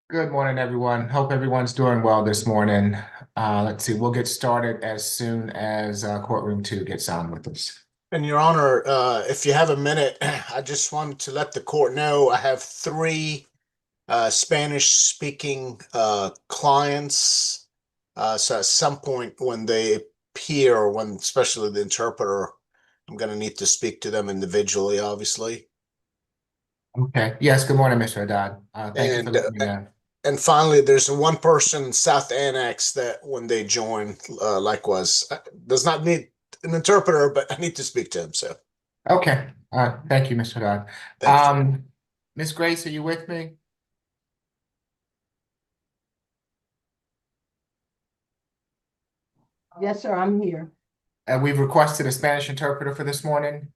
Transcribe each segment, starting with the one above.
Good morning, everyone. Hope everyone's doing well this morning. Let's see, we'll get started as soon as courtroom two gets on with us. And Your Honor, if you have a minute, I just wanted to let the court know I have three Spanish-speaking clients. So at some point when they appear, or when especially the interpreter, I'm going to need to speak to them individually, obviously. Okay. Yes, good morning, Mr. Haddad. Thank you for And letting me know. and finally, there's one person in South Annex that when they join, likewise, does not need an interpreter, but I need to speak to him. So Okay. Thank you, Mr. Haddad. thank you. Ms. Grace, are you with me? Yes, sir, I'm here. We've requested a Spanish interpreter for this morning.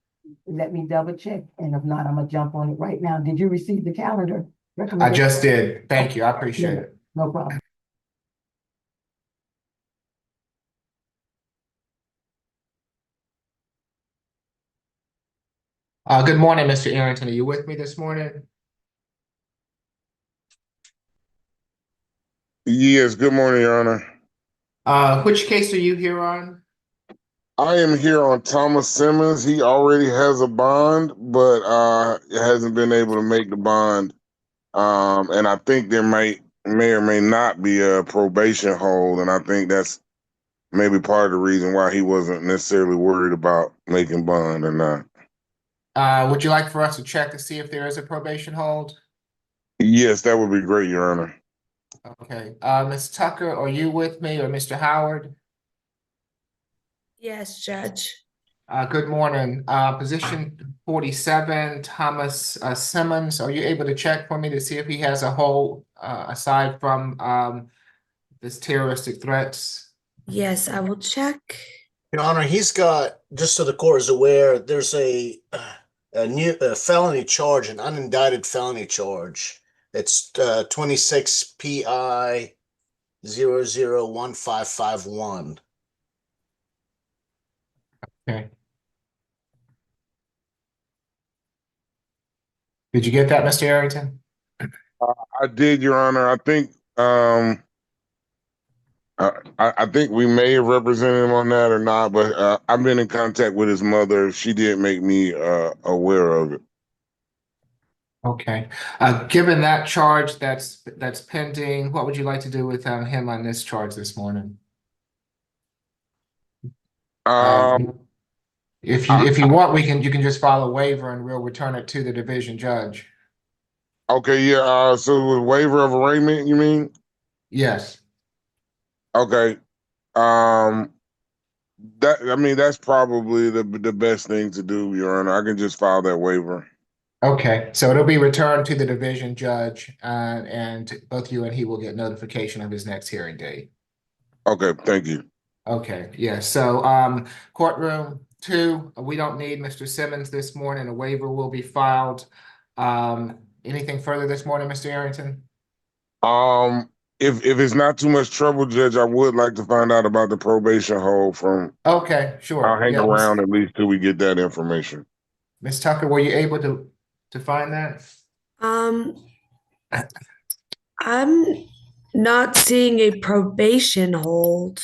Let me double check, and if not, I'm gonna jump on it right now. Did you receive the calendar I recommendation? just did. Thank you. I appreciate it. No problem. Good morning, Mr. Arrington. Are you with me this morning? Yes, good morning, Your Honor. Which case are you here on? I am here on Thomas Simmons. He already has a bond, but hasn't been able to make the bond. And I think there may or may not be a probation hold, and I think that's maybe part of the reason why he wasn't necessarily worried about making bond or not. Would you like for us to check to see if there is a probation hold? Yes, that would be great, Your Honor. Okay. Ms. Tucker, are you with me or Mr. Howard? Yes, Judge. Good morning. Position 47, Thomas Simmons. Are you able to check for me to see if he has a hold aside from this terroristic threats? Yes, I will check. Your Honor, he's got, just so the court is aware, there's a new felony charge, an unindicted felony charge. It's 26 PI 001551. Okay. Did you get that, Mr. Arrington? I did, Your Honor. I think I think we may have represented him on that or not, but I've been in contact with his mother. She did make me aware of it. Okay. Given that charge that's pending, what would you like to do with him on this charge this morning? Um, If you want, you can just file a waiver and we'll return it to the division judge. okay, yeah. So with waiver of arraignment, you mean? Yes. Okay. Um, that I mean that's probably the best thing to do, Your Honor. I can just file that waiver. Okay, so it'll be returned to the division judge, and both you and he will get notification of his next hearing date. Okay, thank you. Okay, yeah, so courtroom two, we don't need Mr. Simmons this morning. A waiver will be filed. Anything further this morning, Mr. Arrington? Um, if it's not too much trouble, Judge, I would like to find out about the probation hold from. Okay, I'll sure. hang Yeah, around at least till we get that information. Ms. Tucker, were you able to find that? Um, I'm not seeing a probation hold.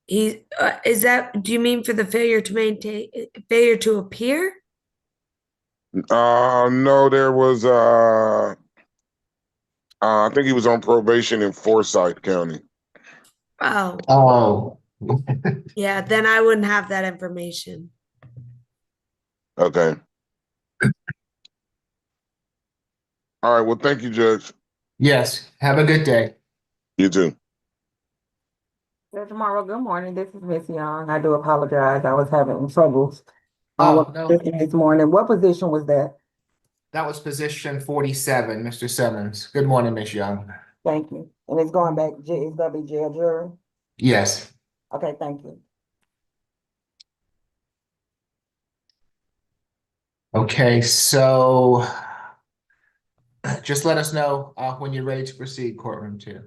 He is that, do you mean for the failure to appear? No, there was I think he was on probation in Forsyth County. Oh, Oh, yeah, then I wouldn't have that information. Okay. All right. Well, thank you, Judge. yes. Have a good day. You too. Judge Morrow, good morning. This is Miss Young. I do apologize. I was having troubles Oh, with no, this morning. What position was that? that was position 47, Mr. Simmons. Good morning, Ms. Young. Thank you. And it's going back, it's gonna be jail jury? Yes. Okay, thank you. Okay, so just let us know when you're ready to proceed, courtroom two.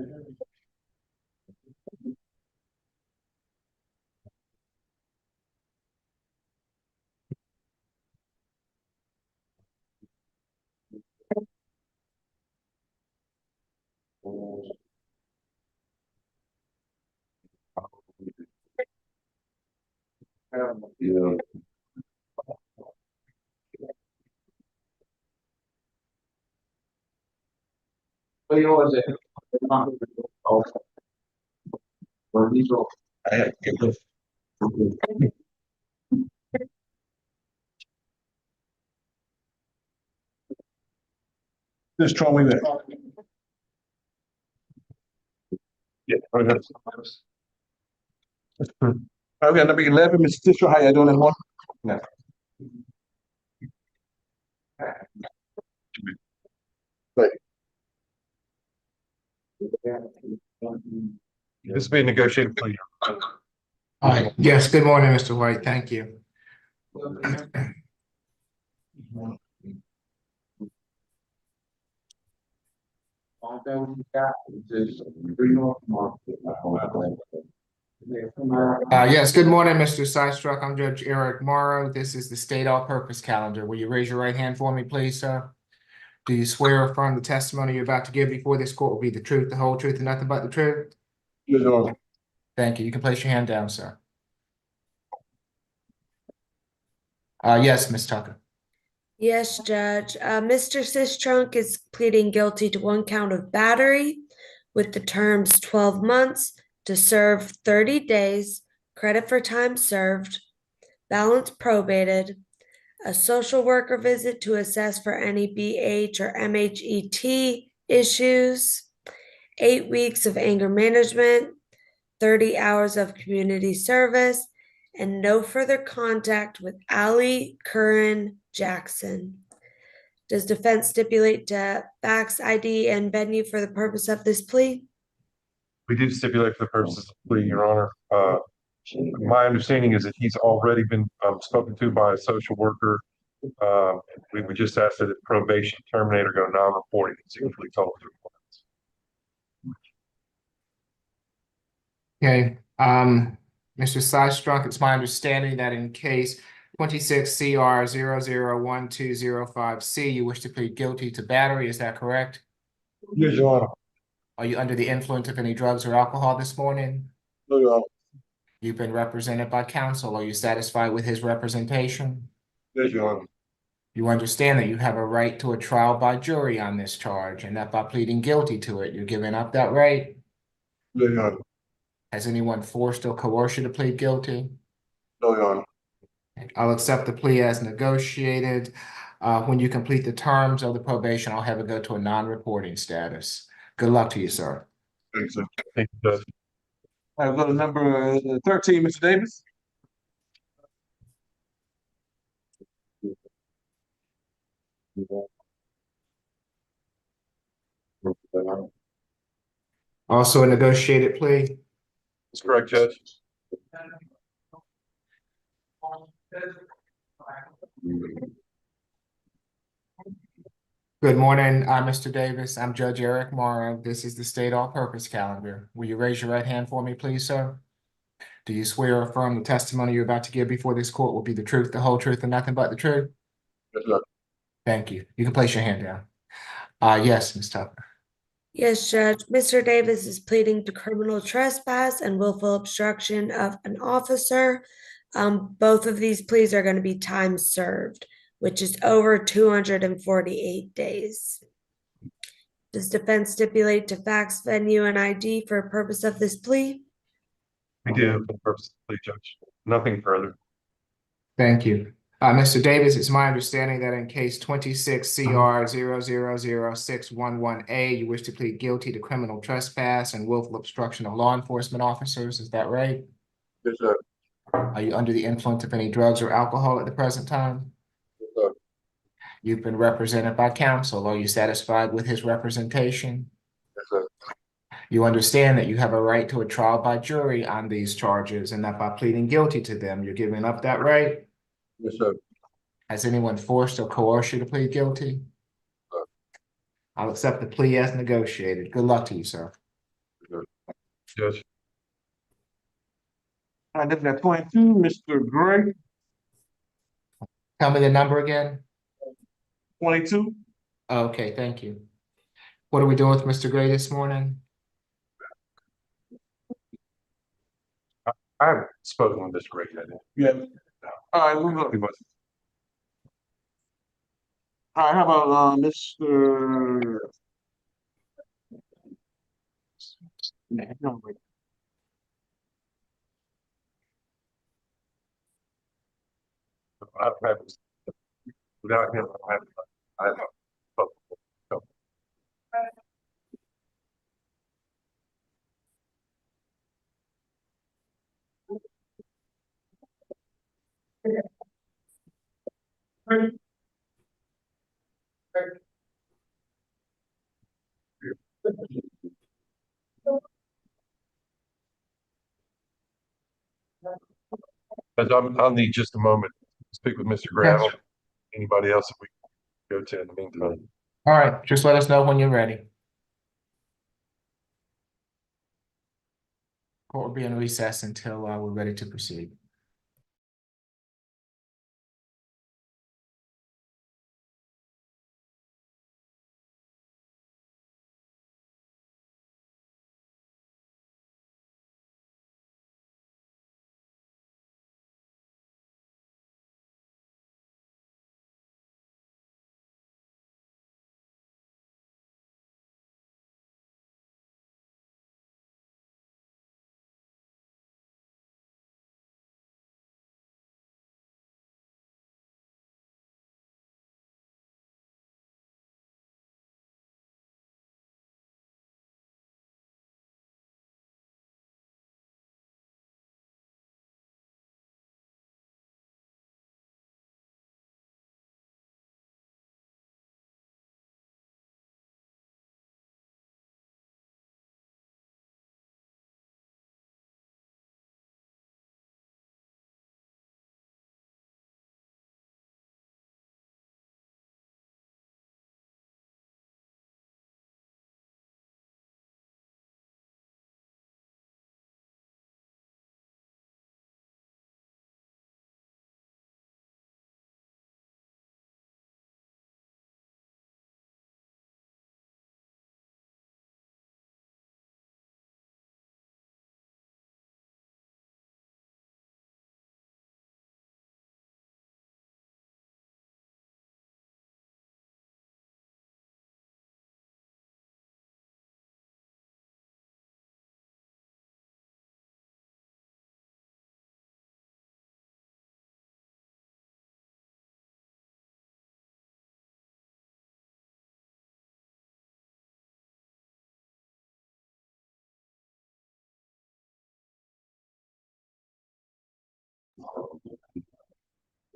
Yeah. Just show me that. Yeah. Okay, number 11, Mr. Fisher, how you doing this morning? No. This is being negotiated for you. Yes, good morning, Mr. White. Thank you. Yes, good morning, Mr. Systruck. I'm Judge Eric Morrow. This is the state all-purpose calendar. Will you raise your right hand for me, please, sir? Do you swear or affirm the testimony you're about to give before this court will be the truth, the whole truth, and nothing but the truth? Yes, Your Honor. Thank you. You can place your hand down, sir. Yes, Ms. Tucker. Yes, Judge. Mr. Sistrunk is pleading guilty to one count of battery with the terms 12 months to serve 30 days, credit for time served, balance probated, a social worker visit to assess for any BH or MHET issues, 8 weeks of anger management, 30 hours of community service, and no further contact with Ali Curran Jackson. Does defense stipulate to facts, ID, and venue for the purpose of this plea? We did stipulate for the purposes of the plea, Your Honor. My understanding is that he's already been spoken to by a social worker. We would just ask that the probation terminator go non-reporting. It's usually told to. Okay, Mr. Systrunk, it's my understanding that in case 26 CR 001205C, you wish to plead guilty to battery, is that correct? Yes, Your Honor. Are you under the influence of any drugs or alcohol this morning? No, Your Honor. You've been represented by counsel. Are you satisfied with his representation? Yes, Your Honor. You understand that you have a right to a trial by jury on this charge, and that by pleading guilty to it, you're giving up that right? Yes, Your Honor. Has anyone forced or coerced you to plead guilty? No, Your Honor. I'll accept the plea as negotiated. When you complete the terms of the probation, I'll have it go to a non-reporting status. Good luck to you, sir. Thank you, sir. Thank you, Judge. I'll go to number 13, Mr. Davis. Also a negotiated plea. That's correct, Judge. Good morning, Mr. Davis. I'm Judge Eric Morrow. This is the state all-purpose calendar. Will you raise your right hand for me, please, sir? Do you swear or affirm the testimony you're about to give before this court will be the truth, the whole truth, and nothing but the truth? Yes, sir. Thank you. You can place your hand down. Yes, Ms. Tucker. Yes, Judge. Mr. Davis is pleading to criminal trespass and willful obstruction of an officer. Both of these pleas are going to be time served, which is over 248 days. Does defense stipulate to facts, venue, and ID for a purpose of this plea? We do for the purpose of the plea, Judge. Nothing further. Thank you. Mr. Davis, it's my understanding that in case 26 CR 000611A, you wish to plead guilty to criminal trespass and willful obstruction of law enforcement officers. Is that right? Yes, sir. Are you under the influence of any drugs or alcohol at the present time? Yes, sir. You've been represented by counsel. Are you satisfied with his representation? Yes, sir. You understand that you have a right to a trial by jury on these charges and that by pleading guilty to them, you're giving up that right? Yes, sir. Has anyone forced or coerced you to plead guilty? No. I'll accept the plea as negotiated. Good luck to you, sir. Judge. All right, looking at 22, Mr. Gray, Tell me the number again. 22. Okay, thank you. What are we doing with Mr. Gray this morning? I haven't spoken with Mr. Gray yet. Yeah. All right, move up. He was- All right, how about Mr. No, wait. I don't have, without him, I don't have. But I'll need just a moment to speak with Mr. Gray. I don't, anybody else that we can go to in the meantime. All right, just let us know when you're ready. Court will be in recess until we're ready to proceed.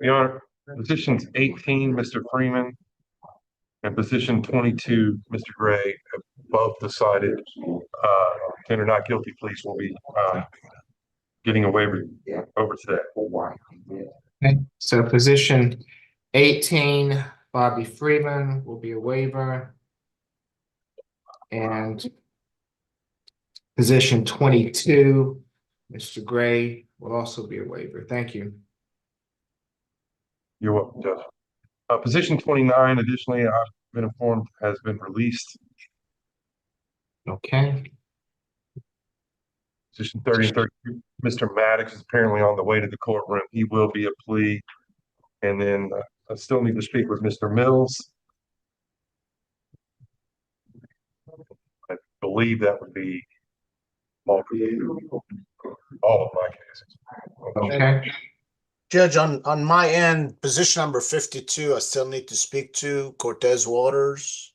Your Honor, positions 18, Mr. Freeman, and position 22, Mr. Gray, have both decided to enter not guilty pleas will be getting a waiver over today. Okay, so position 18, Bobby Freeman will be a waiver. And position 22, Mr. Gray will also be a waiver. Thank you. You're welcome, Judge. Position 29, additionally, I've been informed, has been released. Okay, Position 30 and 32, Mr. Maddox is apparently on the way to the courtroom. He will be a plea. And then I still need to speak with Mr. Mills. I believe that would be all of my cases. okay, Judge, on my end, position number 52, I still need to speak to Cortez Waters.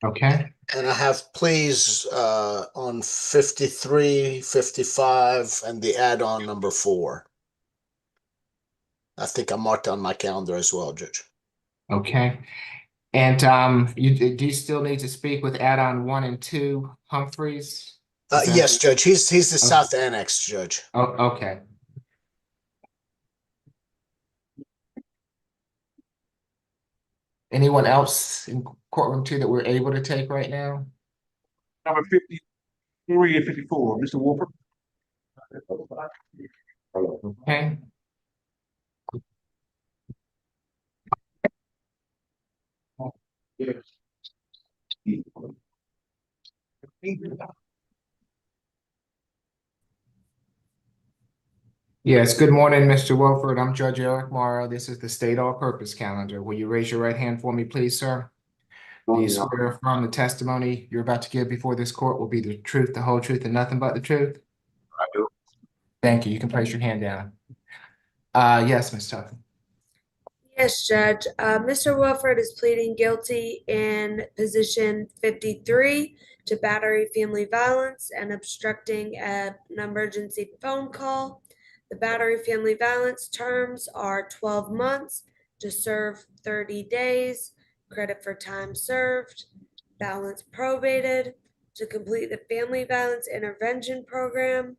okay, And I have pleas on 53, 55, and the add-on number 4. I think I marked on my calendar as well, Judge. okay. And do you still need to speak with add-on 1 and 2, Humphreys? Is that- Yes, Judge. He's the Okay. South Annex, Judge. Oh, okay. Anyone else in courtroom 2 that we're able to take right now? Number 50, 354, Mr. Wolford. Okay. Yes, good morning, Mr. Wilford. I'm Judge Eric Morrow. This is the state all-purpose calendar. Will you raise your right hand for me, please, sir? Do you swear or affirm the testimony you're about to give before this court will be the truth, the whole truth, and nothing but the truth? I do. Thank you. You can place your hand down. Yes, Ms. Tuffy. Yes, Judge. Mr. Wilford is pleading guilty in position 53 to battery, family violence, and obstructing an emergency phone call. The battery, family violence terms are 12 months to serve 30 days, credit for time served, balance probated, to complete the family violence intervention program,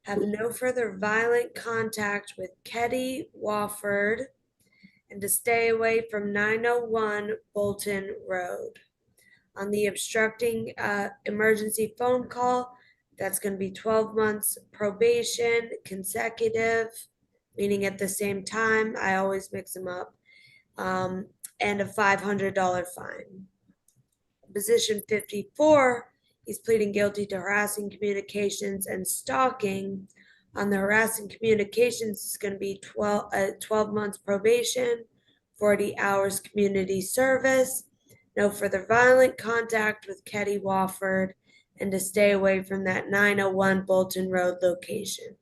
have no further violent contact with Ketty Wofford, and to stay away from 901 Bolton Road. On the obstructing emergency phone call, that's going to be 12 months probation, consecutive, meaning at the same time. I always mix them up. And a $500 fine. Position 54, he's pleading guilty to harassing communications and stalking. On the harassing communications, it's going to be 12 months probation, 40 hours community service, no further violent contact with Ketty Wofford, and to stay away from that 901 Bolton Road location.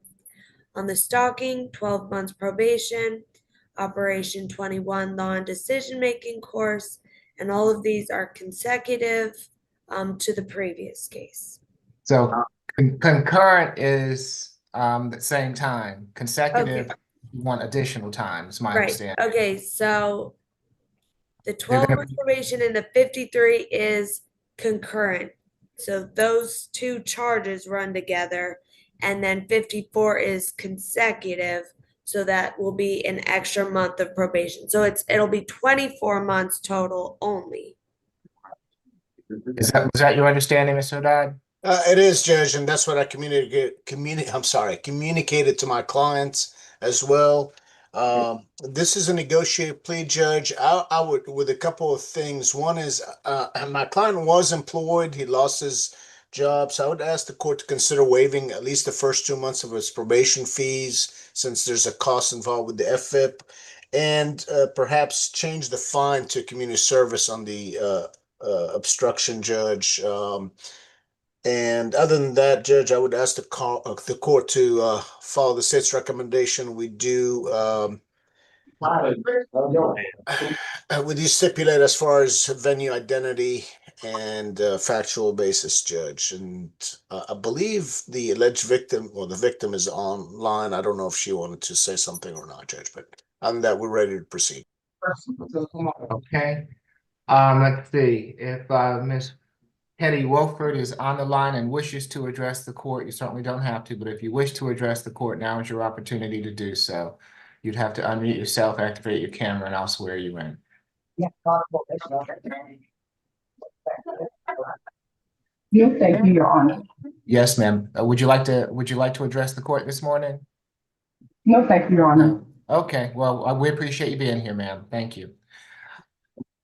On the stalking, 12 months probation, Operation 21 law and decision-making course, and all of these are consecutive to the previous case. So concurrent is the same time. Consecutive, you want additional time, is my Right, understanding. okay, so the They're 12 gonna month probation and the 53 is concurrent. So those two charges run together, and then 54 is consecutive. So that will be an extra month of probation. So it'll be 24 months total only. was that your understanding, Mr. Haddad? It is, Judge, and that's what I communicated to my clients as well. This is a negotiated plea, Judge. I would, with a couple of things. One is, my client was employed. He lost his job. So I would ask the court to consider waiving at least the first 2 months of his probation fees, since there's a cost involved with the FIP, and perhaps change the fine to community service on the obstruction, Judge. And other than that, Judge, I would ask the court to follow the state's recommendation. We do stipulate as far as venue identity and factual basis, Judge. And I believe the alleged victim or the victim is online. I don't know if she wanted to say something or not, Judge, but other than that, we're ready to proceed. Okay. Let's see, if Ms. Ketty Wofford is on the line and wishes to address the court, you certainly don't have to, but if you wish to address the court, now is your opportunity to do so. You'd have to unmute yourself, activate your camera, and I'll swear you in. No, thank you, Your Honor. Yes, ma'am. Would you like to address the court this morning? No, thank you, Your Honor. Okay, well, we appreciate you being here, ma'am. Thank you.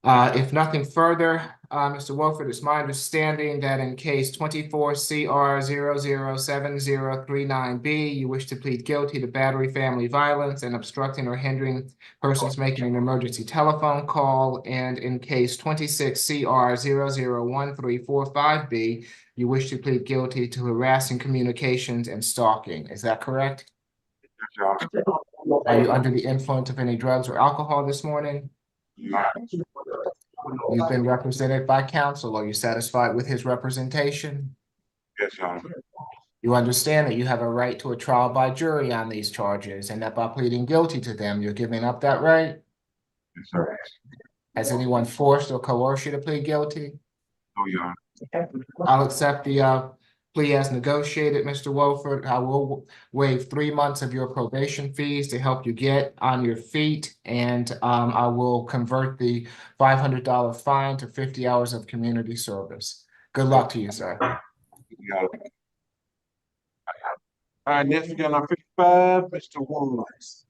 If nothing further, Mr. Wolford, it's my understanding that in case 24 CR 007039B, you wish to plead guilty to battery, family violence, and obstructing or hindering persons making an emergency telephone call. And in case 26 CR 001345B, you wish to plead guilty to harassing communications and stalking. Is that correct? Are you under the influence of any drugs or alcohol this morning? You've been represented by counsel. Are you satisfied with his representation? Yes, Your Honor. You understand that you have a right to a trial by jury on these charges, and that by pleading guilty to them, you're giving up that right? Yes, sir. Has anyone forced or coerced you to plead guilty? No, Your Honor. I'll accept the plea as negotiated, Mr. Wolford. I will waive 3 months of your probation fees to help you get on your feet, and I will convert the $500 fine to 50 hours of community service. Good luck to you, sir. Got it. All right, next we got our 55, Mr. Woods.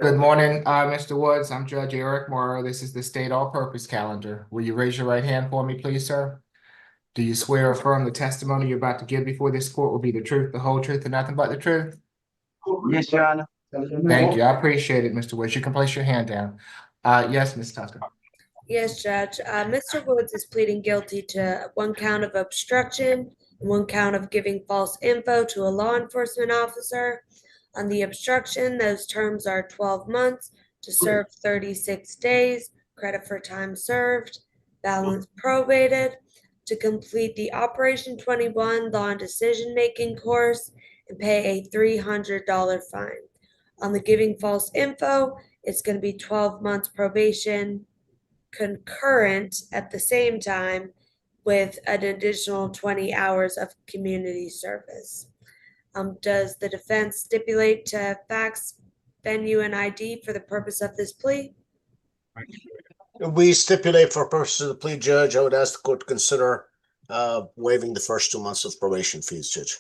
Good morning, Mr. Woods. I'm Judge Eric Morrow. This is the state all-purpose calendar. Will you raise your right hand for me, please, sir? Do you swear or affirm the testimony you're about to give before this court will be the truth, the whole truth, and nothing but the truth? Yes, Your Honor. Thank you. I appreciate it, Mr. Woods. You can place your hand down. Yes, Ms. Tucker. Yes, Judge. Mr. Woods is pleading guilty to one count of obstruction and one count of giving false info to a law enforcement officer. On the obstruction, those terms are 12 months to serve 36 days, credit for time served, balance probated, to complete the Operation 21 law and decision-making course and pay a $300 fine. On the giving false info, it's going to be 12 months probation concurrent at the same time with an additional 20 hours of community service. Does the defense stipulate to facts, venue, and ID for the purpose of this plea? We stipulate for purposes of the plea, Judge. I would ask the court to consider waiving the first 2 months of probation fees, Judge.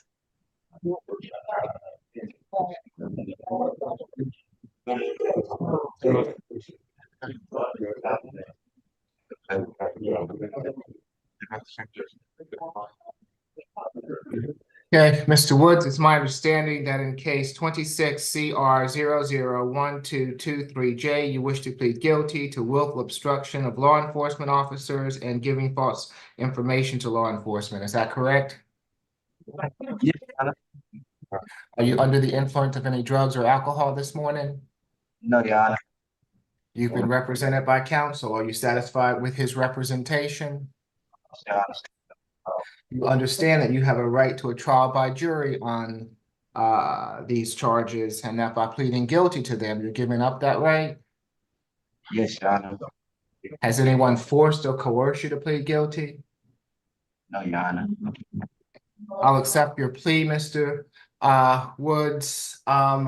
Okay, Mr. Woods, it's my understanding that in case 26 CR 001223J, you wish to plead guilty to willful obstruction of law enforcement officers and giving false information to law enforcement. Is that correct? Yes, Your Honor. Are you under the influence of any drugs or alcohol this morning? No, Your Honor. You've been represented by counsel. Are you satisfied with his representation? Your Honor. You understand that you have a right to a trial by jury on these charges, and that by pleading guilty to them, you're giving up that right? Yes, Your Honor. Has anyone forced or coerced you to plead guilty? No, Your Honor. I'll accept your plea, Mr. Woods. I'm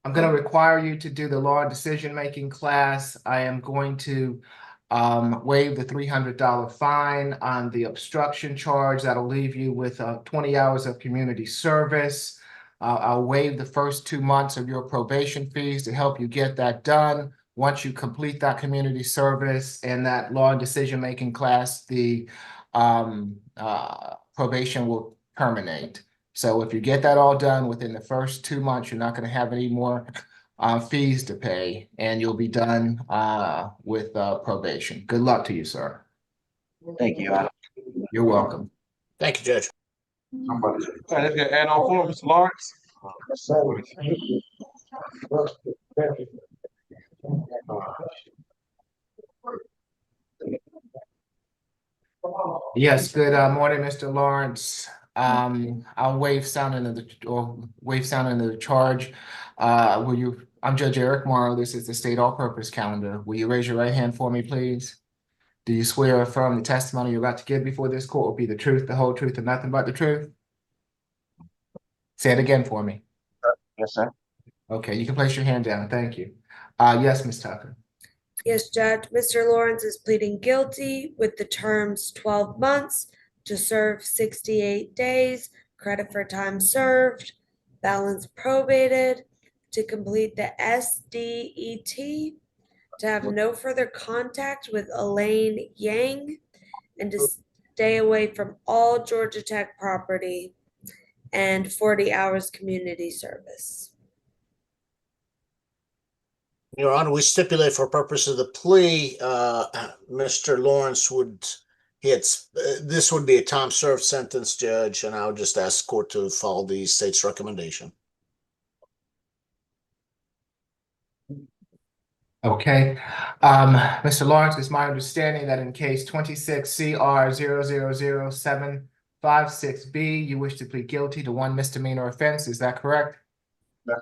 going to require you to do the law and decision-making class. I am going to waive the $300 fine on the obstruction charge. That'll leave you with 20 hours of community service. I'll waive the first 2 months of your probation fees to help you get that done. Once you complete that community service and that law and decision-making class, the probation will terminate. So if you get that all done within the first 2 months, you're not going to have any more fees to pay, and you'll be done with probation. Good luck to you, sir. Thank you, Your Honor. You're welcome. Thank you, Judge. All right, let's get add on form, Mr. Lawrence. Yes, good morning, Mr. Lawrence. I'll waive sounding of the charge. I'm Judge Eric Morrow. This is the state all-purpose calendar. Will you raise your right hand for me, please? Do you swear or affirm the testimony you're about to give before this court will be the truth, the whole truth, and nothing but the truth? Say it again for me. Yes, sir. Okay, you can place your hand down. Thank you. Yes, Ms. Tucker. Yes, Judge. Mr. Lawrence is pleading guilty with the terms 12 months to serve 68 days, credit for time served, balance probated, to complete the SDET, to have no further contact with Elaine Yang, and to stay away from all Georgia Tech property, and 40 hours community service. Your Honor, we stipulate for purpose of the plea, Mr. Lawrence this would be a time served sentence, Judge, and I would just ask the court to follow the state's recommendation. Okay. Mr. Lawrence, it's my understanding that in case 26 CR 000756B, you wish to plead guilty to one misdemeanor offense. Is that correct? Yes.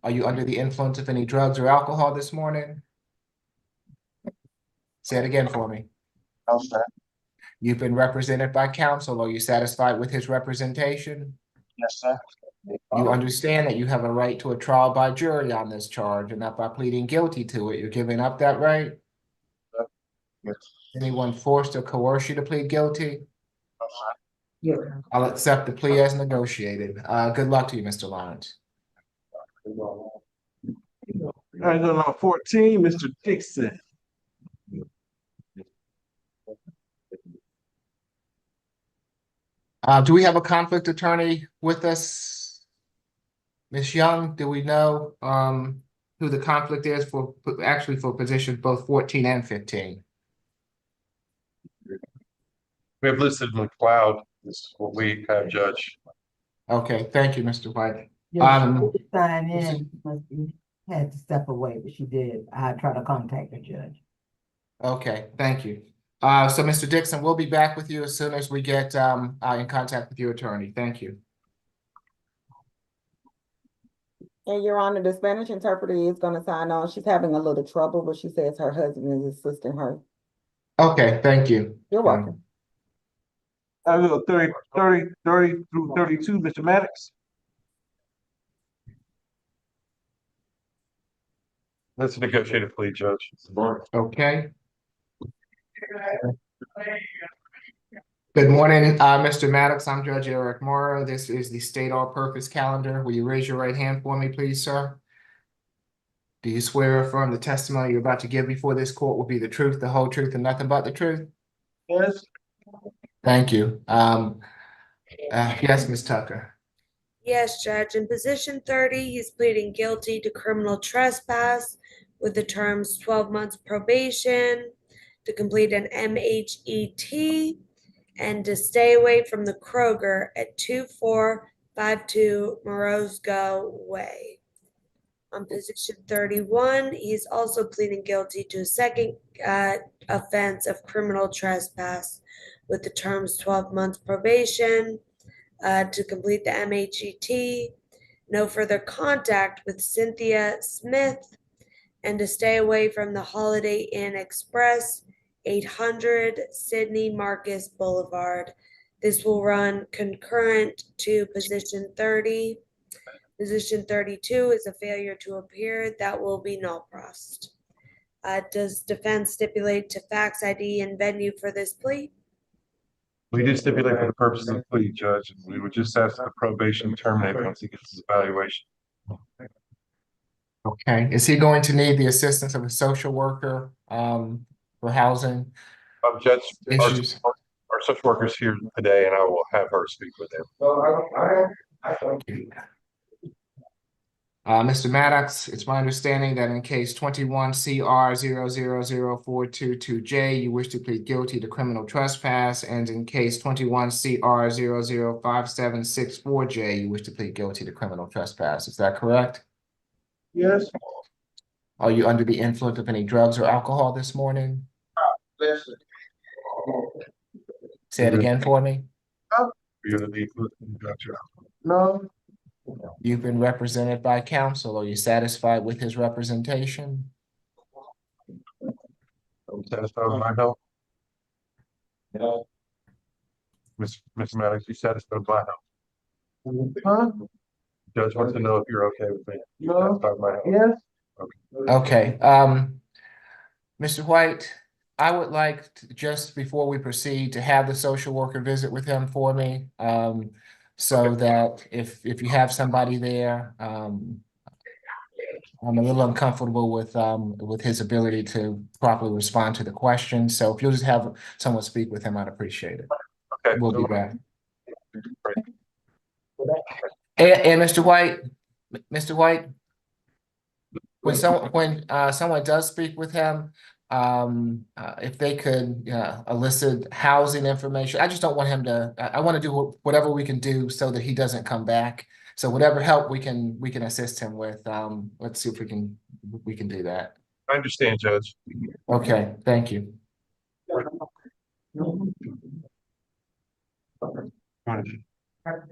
Are you under the influence of any drugs or alcohol this morning? Say it again for me. No, sir. You've been represented by counsel. Are you satisfied with his representation? Yes, sir. You understand that you have a right to a trial by jury on this charge, and that by pleading guilty to it, you're giving up that right? Yes. Anyone forced or coerced you to plead guilty? Yeah. I'll accept the plea as negotiated. Good luck to you, Mr. Lawrence. All right, number 14, Mr. Dixon. Do we have a conflict attorney with us? Ms. Young, do we know, who the conflict is for, actually for positions both 14 and 15? We have listed McLeod. This is what we have, Judge. Okay, thank you, Mr. White. Yeah, she did sign in, but she had to step away, but she did. I tried to contact the judge. Okay, thank you. So Mr. Dixon, we'll be back with you as soon as we get in contact with your attorney. Thank you. And Your Honor, the Spanish interpreter is gonna sign on. She's having a little trouble, but she says her husband is assisting her. Okay, thank you. You're welcome. I will 30 through 32, Mr. Maddox. That's a negotiated plea, Judge. Okay. Good morning, Mr. Maddox. I'm Judge Eric Morrow. This is the state all-purpose calendar. Will you raise your right hand for me, please, sir? Do you swear or affirm the testimony you're about to give before this court will be the truth, the whole truth, and nothing but the truth? Yes. Thank you. Yes, Ms. Tucker. Yes, Judge. In position 30, he's pleading guilty to criminal trespass with the terms 12 months probation, to complete an MHET, and to stay away from the Kroger at 2452 Morosco Way. On position 31, he's also pleading guilty to a second offense of criminal trespass with the terms 12 months probation, to complete the MHET, no further contact with Cynthia Smith, and to stay away from the Holiday Inn Express, 800 Sidney Marcus Boulevard. This will run concurrent to position 30. Position 32 is a failure to appear. That will be null prost. Does defense stipulate to facts, ID, and venue for this plea? We do stipulate for the purposes of the plea, Judge, and we would just ask the probation terminate once he gets his evaluation. Okay, is he going to need the assistance of a social worker for housing Judge, issues? our social worker's here today, and I will have her speak with him. Mr. Maddox, it's my understanding that in case 21 CR 0004222J, you wish to plead guilty to criminal trespass, and in case 21 CR 005764J, you wish to plead guilty to criminal trespass. Is that correct? Yes. Are you under the influence of any drugs or alcohol this morning? Listen. Say it again for me. You're the influence of drugs or alcohol. No. You've been represented by counsel. Are you satisfied with his representation? I'm satisfied with my help. Mr. Maddox, you satisfied with my help? Huh? Judge wants to know if you're okay with me. No. Satisfied with my help? Yes. Okay, Mr. White, I would like to, just before we proceed, to have the social worker visit with him for me. So that if you have somebody there, I'm a little uncomfortable with his ability to properly respond to the questions. So if you'll just have someone speak with him, I'd appreciate it. Okay. We'll be back. Great. And Mr. White, when someone does speak with him, if they could elicit housing information, I just don't want him to. I want to do whatever we can do so that he doesn't come back. So whatever help we can assist him with. Let's see if we can do that. I understand, Judge. Okay, thank you.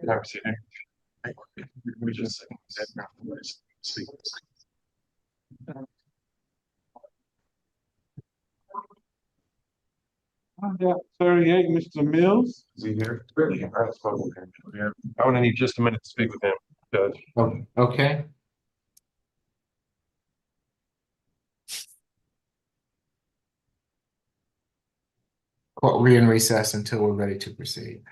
Never seen it. We just speak. 38, Mr. Mills. Is he here? I haven't spoken with him yet. I'm gonna need just a minute to speak with him, Judge. Oh, okay. Court in recess until we're ready to proceed.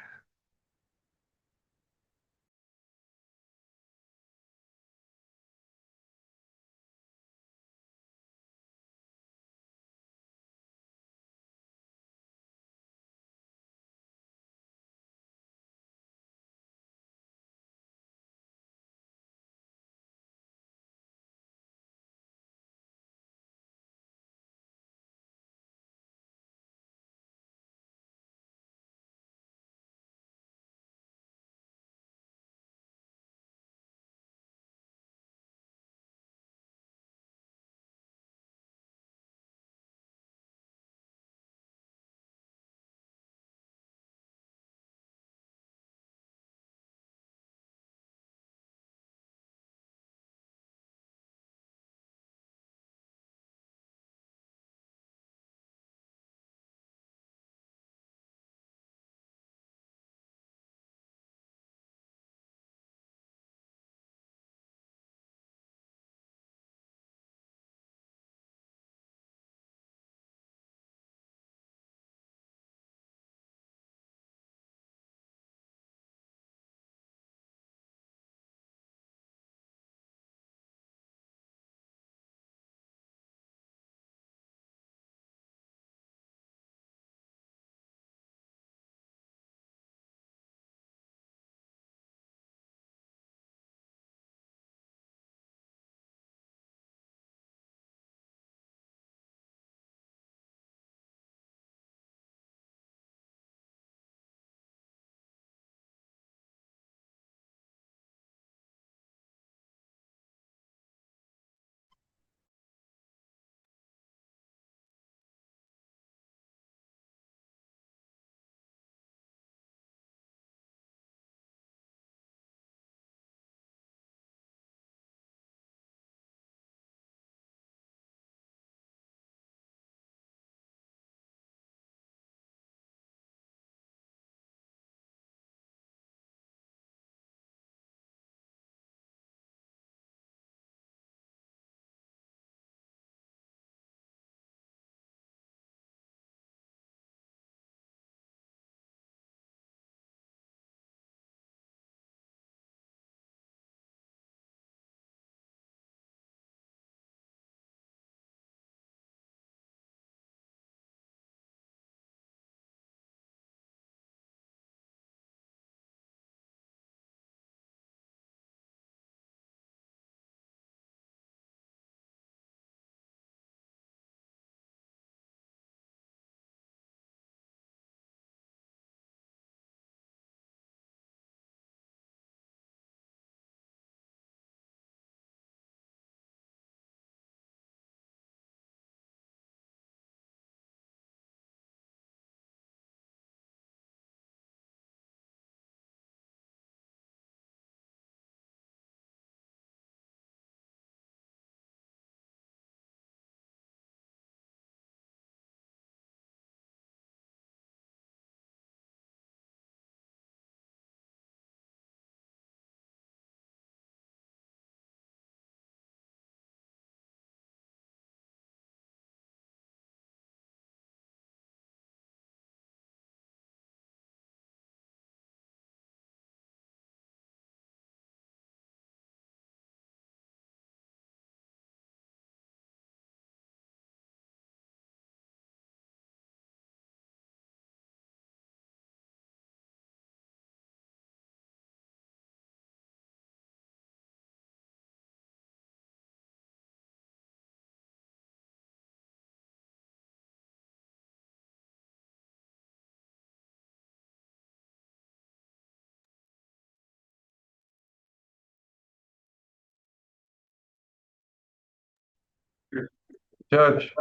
Judge,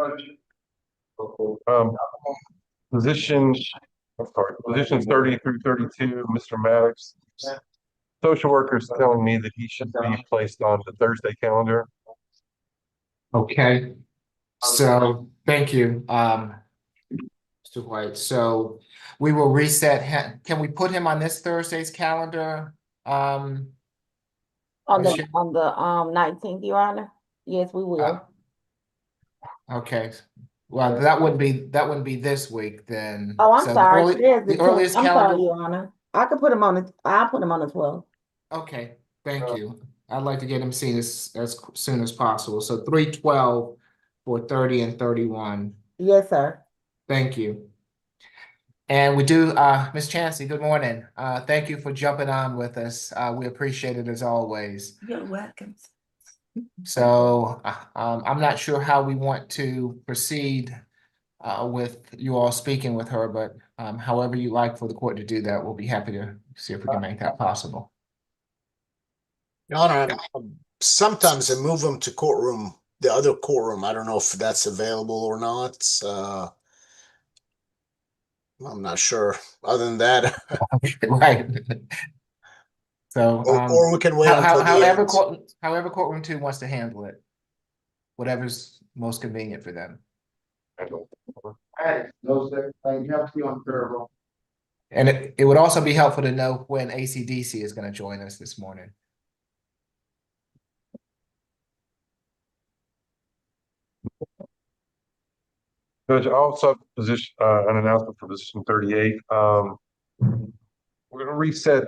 um, positions 30 through 32, Mr. Maddox. Social worker is telling me that he should be placed on the Thursday calendar. Okay. So, thank you. Mr. White, so we will reset him. Can we put him on this Thursday's calendar? On Ms. the, 19th, Your Honor? Yes, we Uh, will. Okay, well, that wouldn't be this week then. Oh, I'm So sorry. Today's the 10th. earliest I'm sorry, calendar. Your Honor. I could put him on the, I'll put him on the 12th. Okay, thank you. I'd like to get him seen as soon as possible. So 3/12 for 30 and 31. Yes, sir. Thank you. And we do, Ms. Chancey, good morning. Thank you for jumping on with us. We appreciate it as always. You're welcome. So I'm not sure how we want to proceed with you all speaking with her, but however you like for the court to do that, we'll be happy to see if we can make that possible. Your Honor, sometimes I move them to courtroom, the other courtroom. I don't know if that's available or not. I'm not sure. Other than that, Right. So or we can wait until the however end. however courtroom 2 wants to handle it, whatever's most convenient for them. And it would also be helpful to know when ACDC is going to join us this morning. Judge, also position, an announcement for position 38. We're gonna reset,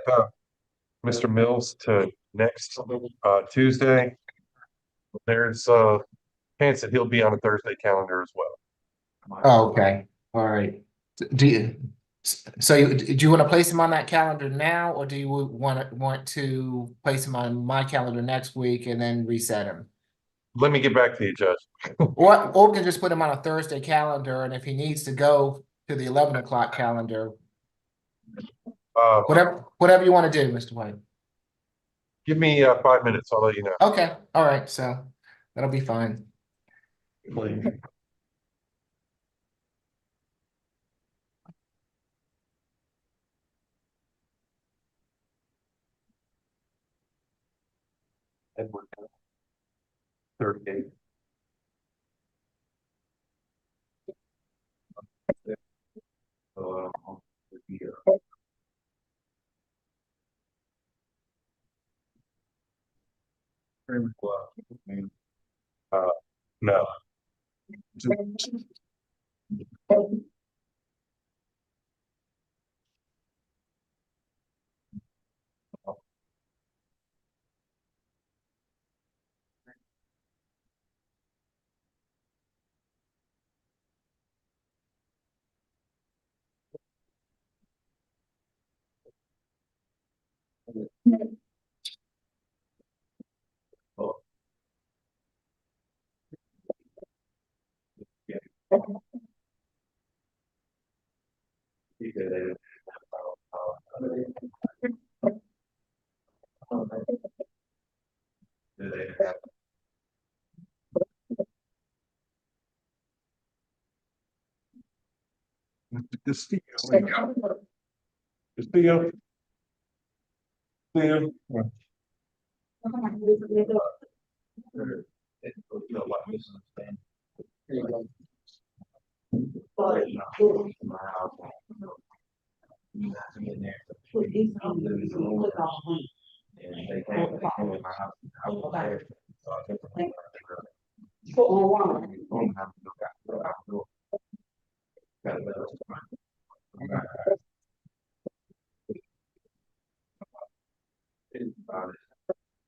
Mr. Mills to next, Tuesday. There's a chance that he'll be on a Thursday calendar as well. Oh, okay, all right. Do you want to place him on that calendar now, or do you want to place him on my calendar next week and then reset him? Let me get back to you, Judge. Or we can just put him on a Thursday calendar, and if he needs to go to the 11 o'clock calendar, whatever you want to do, Mr. White. Give me 5 minutes, I'll let you know. Okay, all right, so that'll be fine. Edward. 38. No.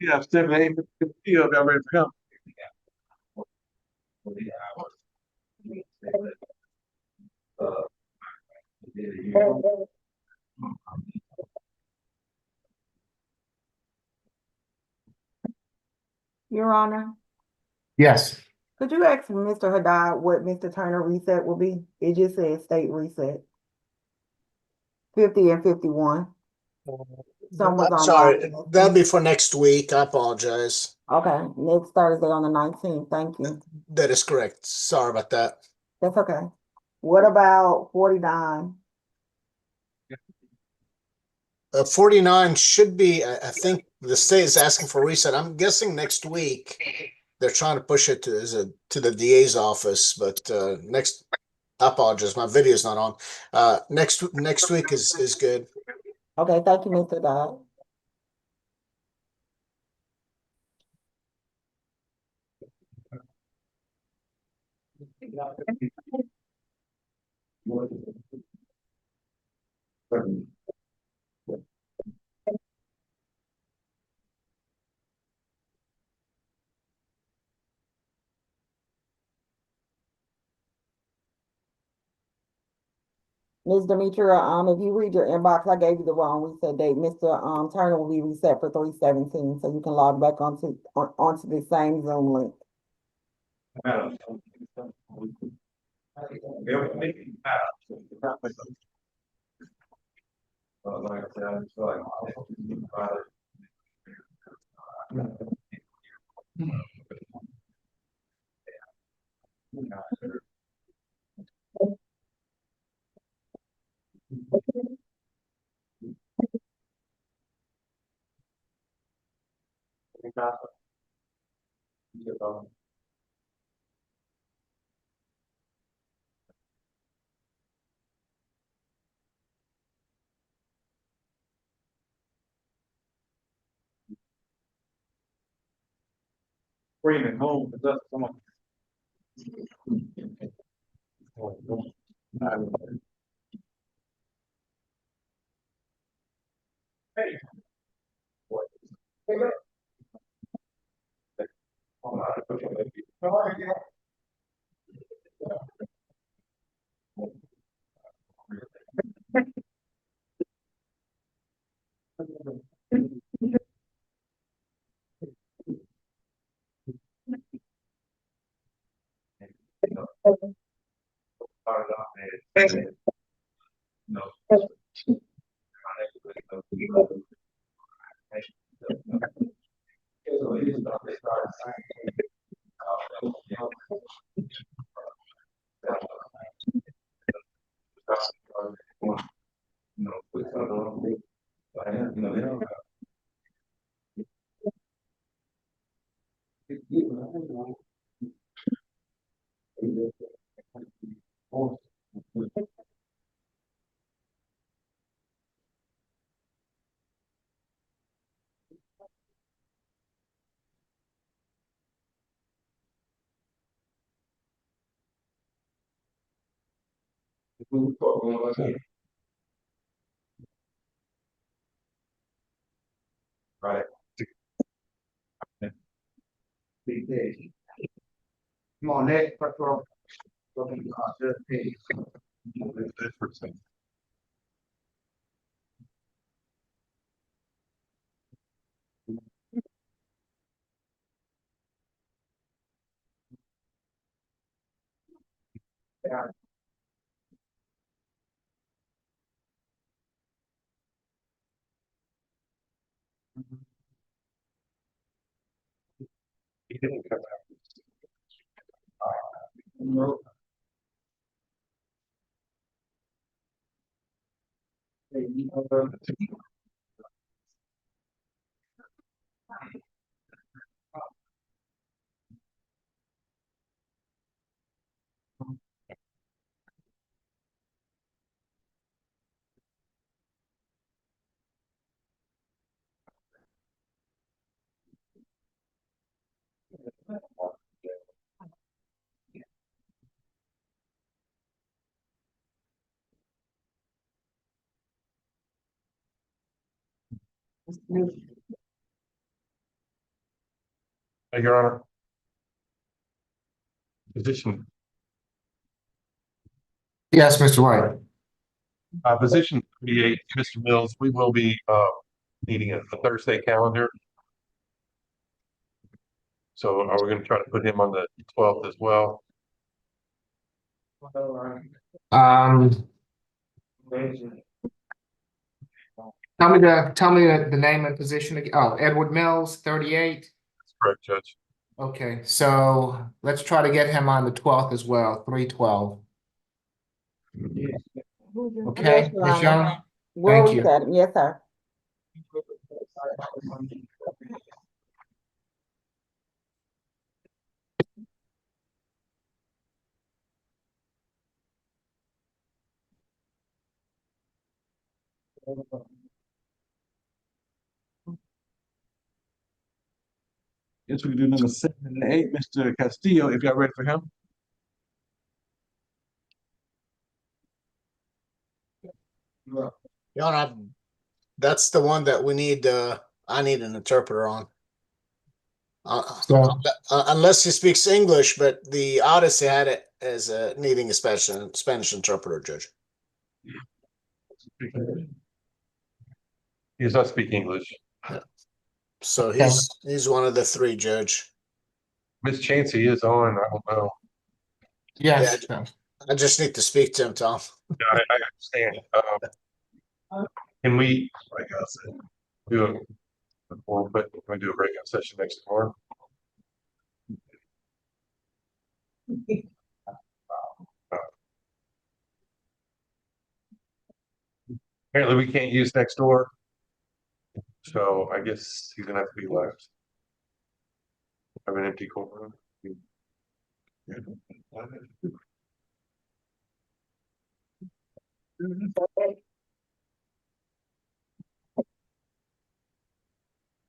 Yeah, Stephanie, good to see you. I'm ready to come. Your Honor, Yes. could you ask Mr. Haddad what Mr. Turner reset will be? It just says state reset. 50 and 51. Someone's I'm on sorry, live. that'll be for next week. I apologize. Okay, next Thursday on the 19th. Thank you. That is correct. Sorry about that. That's okay. What about 49? 49 should be, I think the state is asking for reset. I'm guessing next week. They're trying to push it to the DA's office, but I apologize, my video's not on. Next week is good. Okay, thank you, Mr. Dodd. Ms. Demetria, if you read your inbox, I gave you the wrong reset date. Mr. Turner will be reset for 3/17, so you can log back onto the same Zoom link. Freeman home, but that's someone. Right. Come on, Nick. He didn't come out. Your Honor. Position, Yes, Mr. White. position 38, Mr. Mills, we will be, needing a Thursday calendar. So are we gonna try to put him on the 12th as well? Um, tell me the name and position again. Oh, Edward Mills, 38. That's correct, Judge. Okay, so let's try to get him on the 12th as well, 3/12. Okay, Yes, Your Ms. Honor. Young? We'll Thank you. reset him. Yes, sir. Yes, we can do number 7 and 8, Mr. Castillo, if y'all ready for him. Your Honor, that's the one that we need, I need an interpreter on. So- Unless he speaks English, but the Odyssey had it as needing a Spanish interpreter, Judge. He does not speak English. So Okay. he's one of the three, Judge. Miss Chancey is on, I don't know. Yes, I just need to speak to him, Tom. I understand. Can we, like I said, do a, but can we do a breakout session next door? Apparently we can't use next door. So I guess he's gonna have to be left. Have an empty courtroom.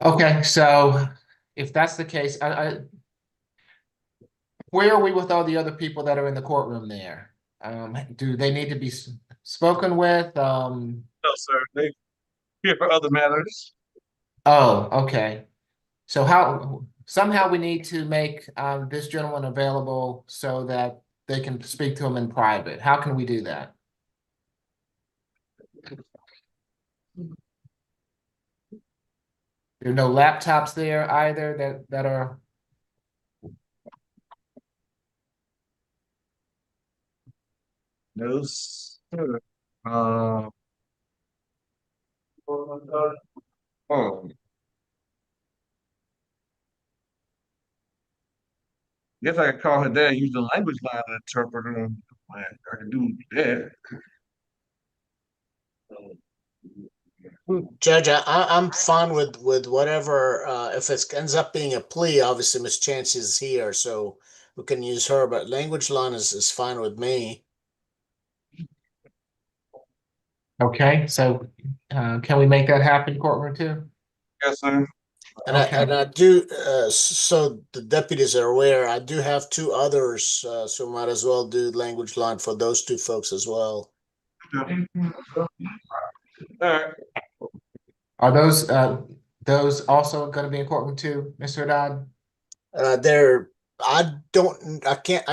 okay, so if that's the case, where are we with all the other people that are in the courtroom there? Do they need to be spoken with? No, sir, they here for other matters. Oh, okay. So somehow we need to make this gentleman available so that they can speak to him in private. How can we do that? There are no laptops there either that are, No, sir. Guess I could call her dad, use the language line interpreter. I can do that. Judge, I'm fine with whatever, if it ends up being a plea, obviously Miss Chance is here, so we can use her, but language line is fine with me. okay, so can we make that happen, courtroom two? Yes, sir. And Okay. I do, so the deputies are aware, I do have two others, so might as well do language line for those two folks as well. All right. Are those also gonna be in courtroom two, Mr. Haddad? I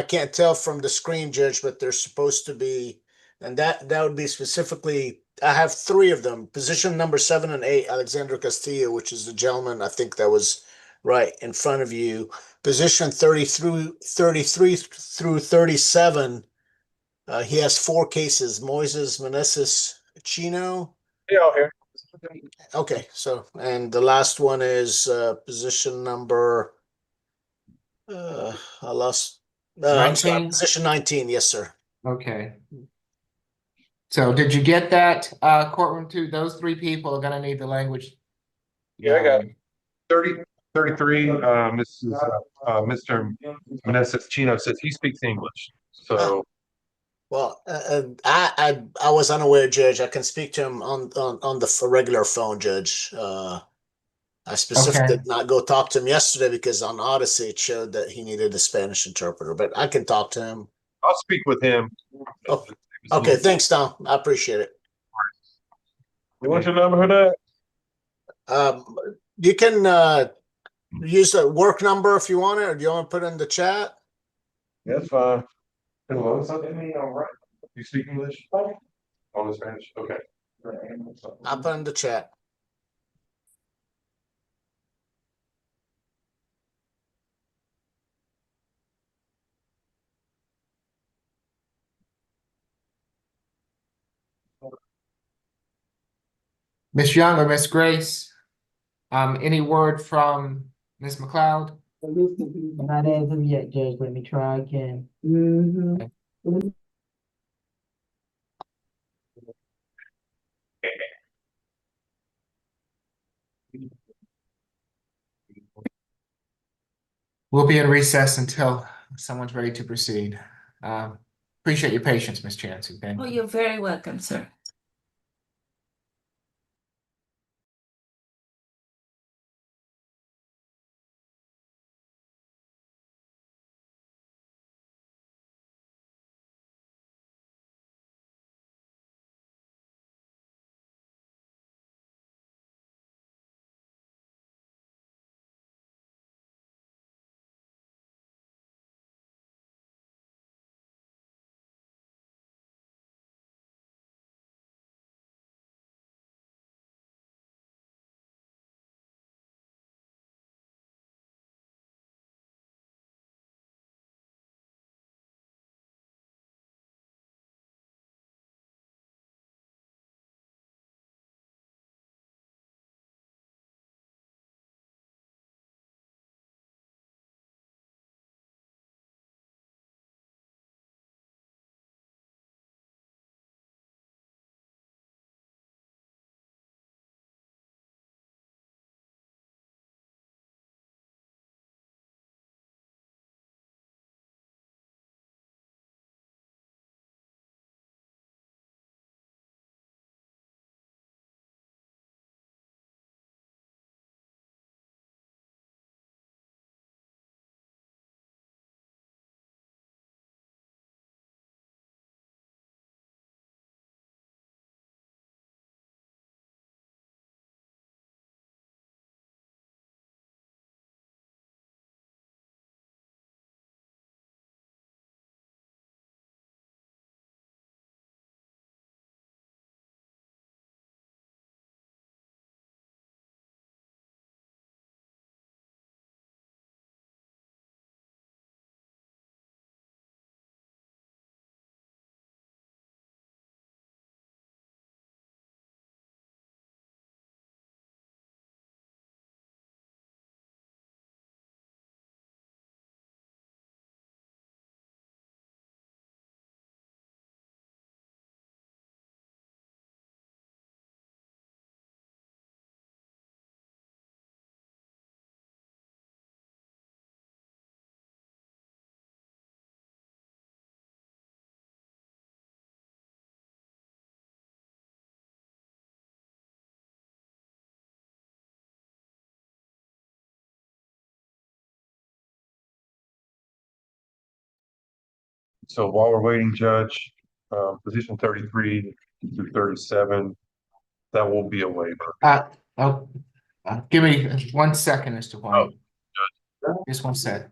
can't tell from the screen, Judge, but they're supposed to be, and that would be specifically, I have three of them. Position number 7 and 8, Alexander Castillo, which is the gentleman I think that was right in front of you. Position 33 through 37, he has 4 cases, Moises, Meneses, Chino. Yeah, all here. Okay, so, and the last one is position number, I lost, I'm sorry, 19? position 19, yes, sir. Okay. So did you get that, courtroom two? Those 3 people are gonna need the language. Yeah, I got it. 33, Mr. Meneses Chino says he speaks English. So Well, I was unaware, Judge. I can speak to him on the regular phone, Judge. I specifically did not go talk to him yesterday because on Odyssey it showed that he needed a Spanish interpreter, but I can talk to him. I'll speak with him. Oh, okay, thanks, Tom. I appreciate it. You want your number for that? You can use the work number if you want it, or do you want to put it in the chat? That's fine. Hello, something all right. You speak English? Only Spanish? Okay. I'll put it in the chat. Miss Young or Miss Grace, any word from Miss McLeod? Not as of yet, Judge. Let me try again. We'll be in recess until someone's ready to proceed. Appreciate your patience, Miss Chancey. Thank Oh, you. you're very welcome, sir. So while we're waiting, Judge, position 33 through 37, that will be a waiver. Oh, give me 1 second, Mr. White. Just 1 sec.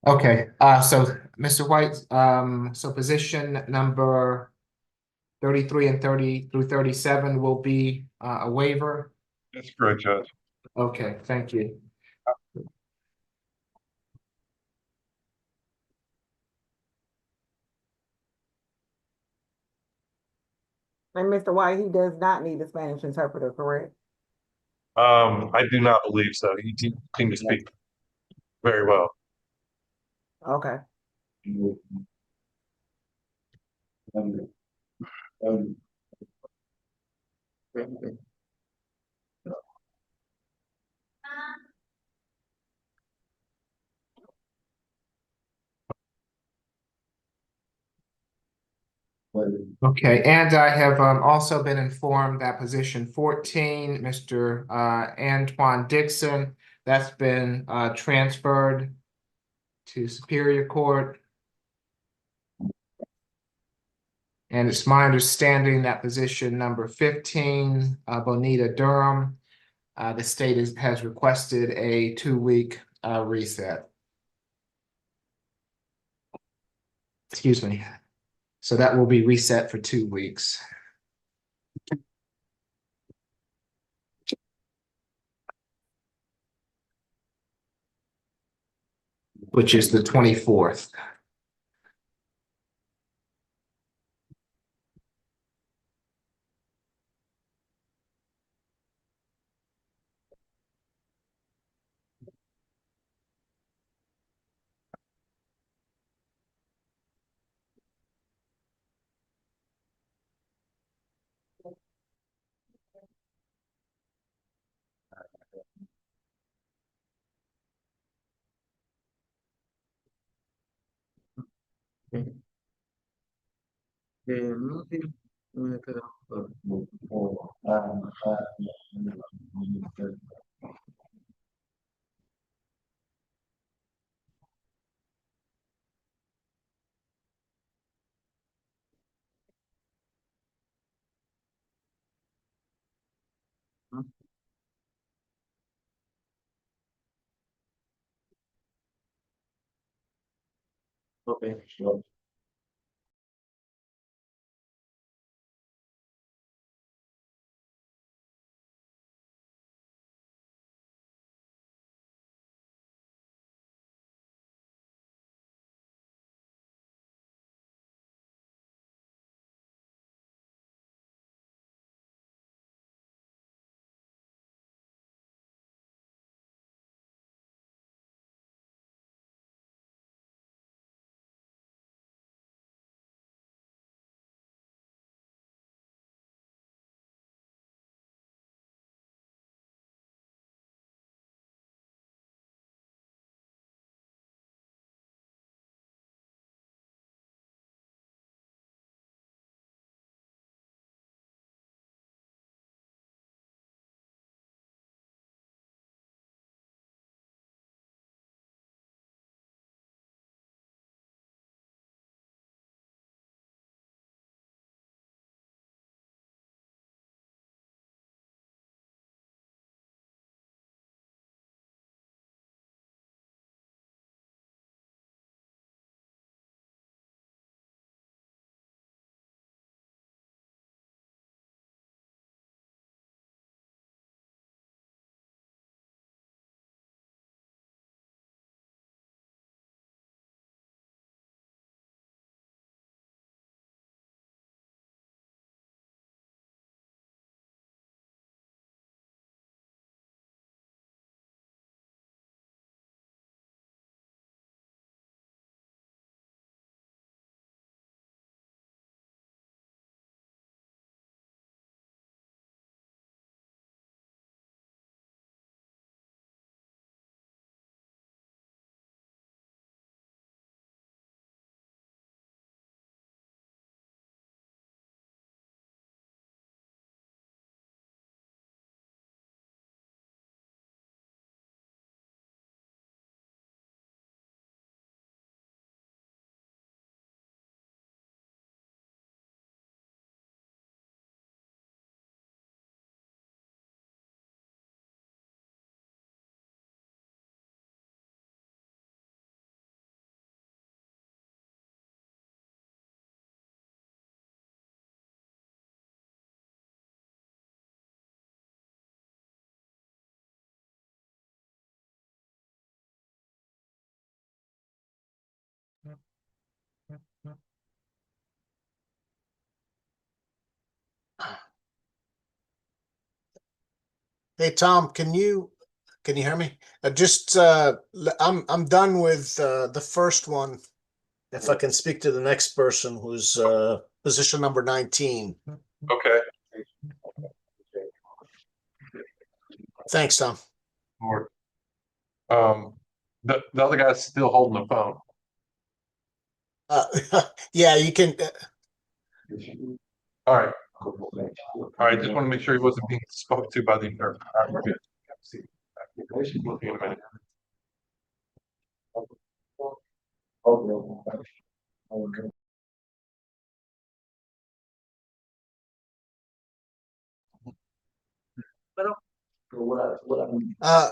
Okay, so Mr. White, so position number 33 and 30 through 37 will be a waiver. That's correct, Judge. Okay, thank you. And Mr. White, he does not need a Spanish interpreter, correct? I do not believe so. He seemed to speak very well. Okay. Okay, and I have also been informed that position 14, Mr. Antoine Dixon, that's been transferred to Superior Court. And it's my understanding that position number 15, Bonita Durham, the state has requested a 2-week reset. Excuse me. So that will be reset for 2 weeks. Which is the 24th. Okay, sure. Hey, Tom, can you hear me? I'm done with the first one. If I can speak to the next person who's position number 19. Okay. Thanks, Tom. Or, the other guy's still holding the phone. Yeah, you can. All right. All right, just want to make sure he wasn't being spoken to by the, or, all right, we're good. Looking in a minute. Uh,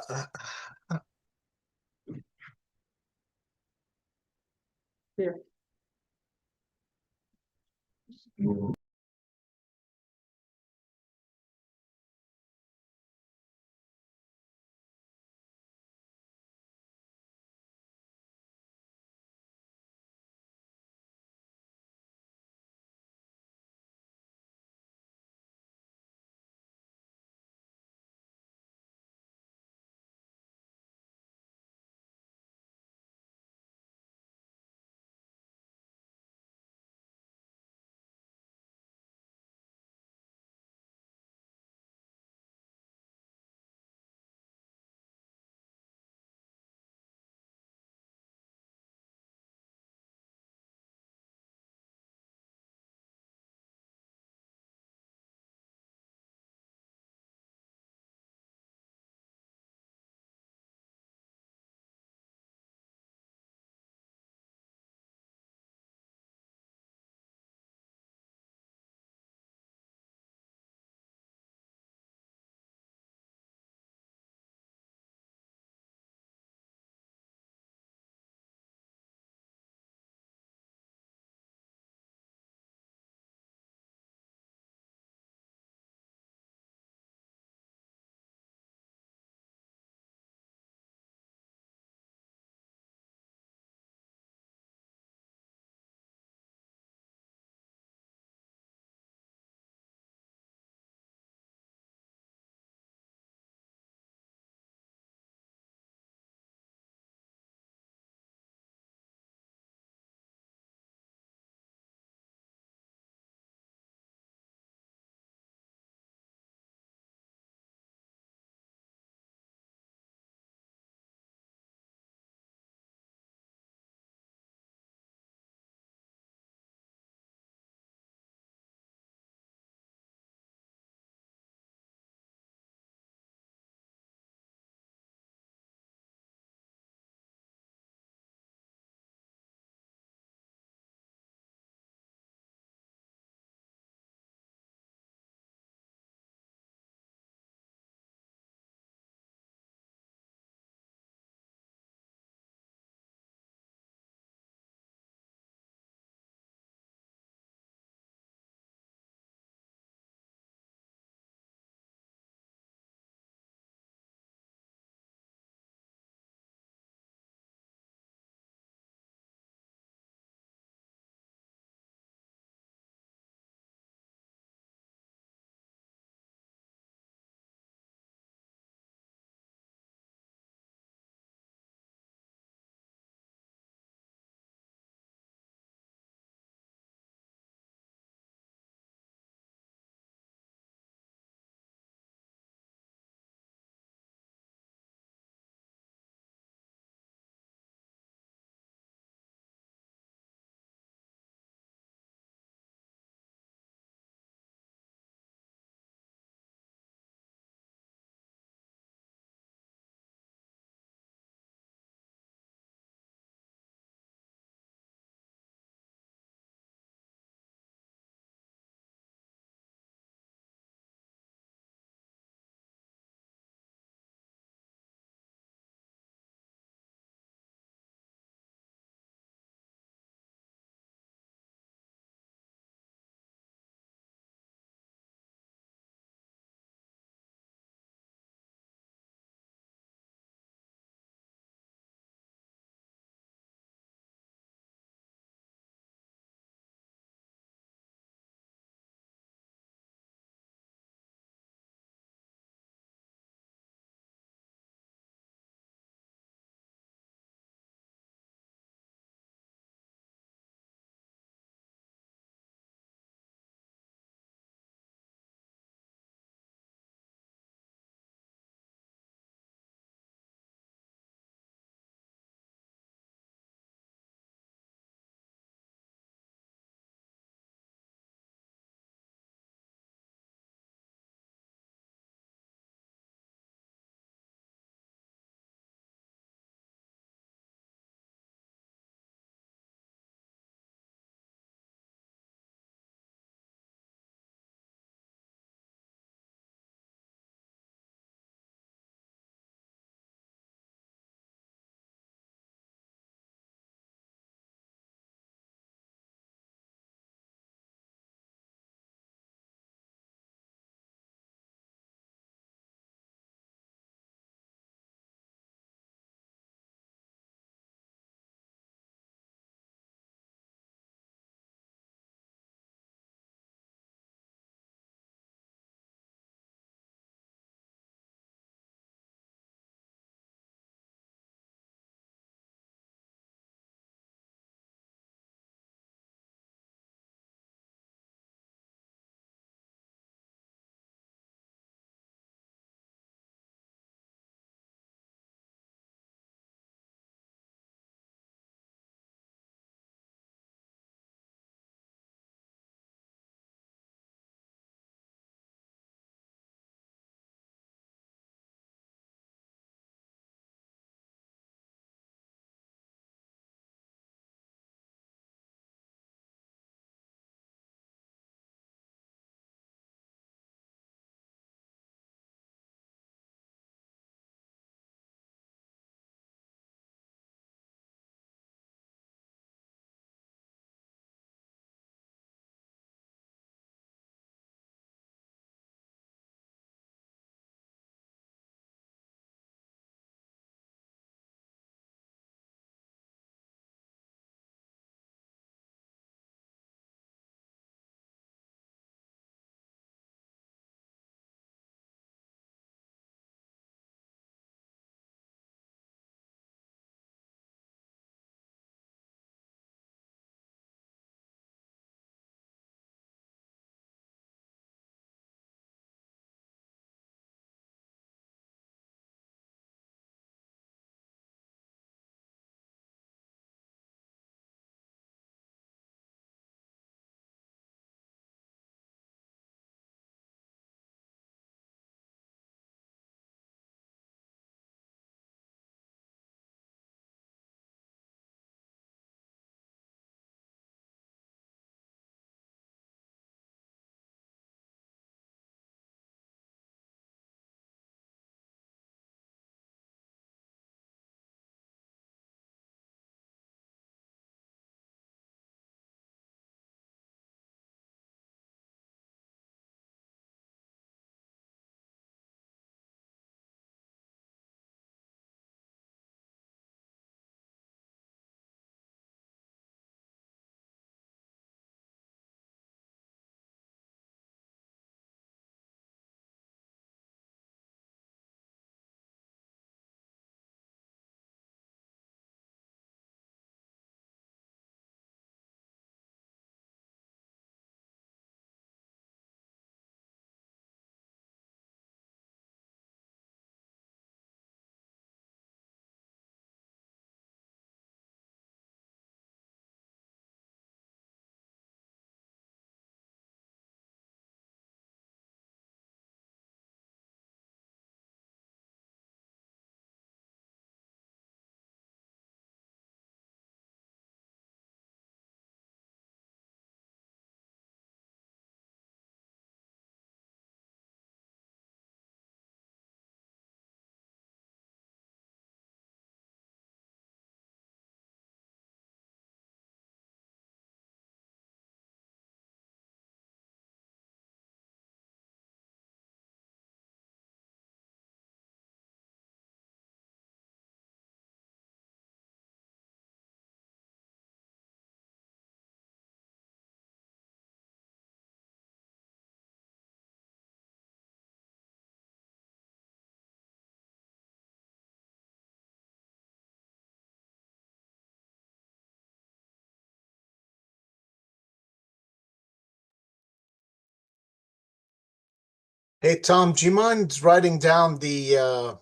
Hey, Tom, do you mind writing down the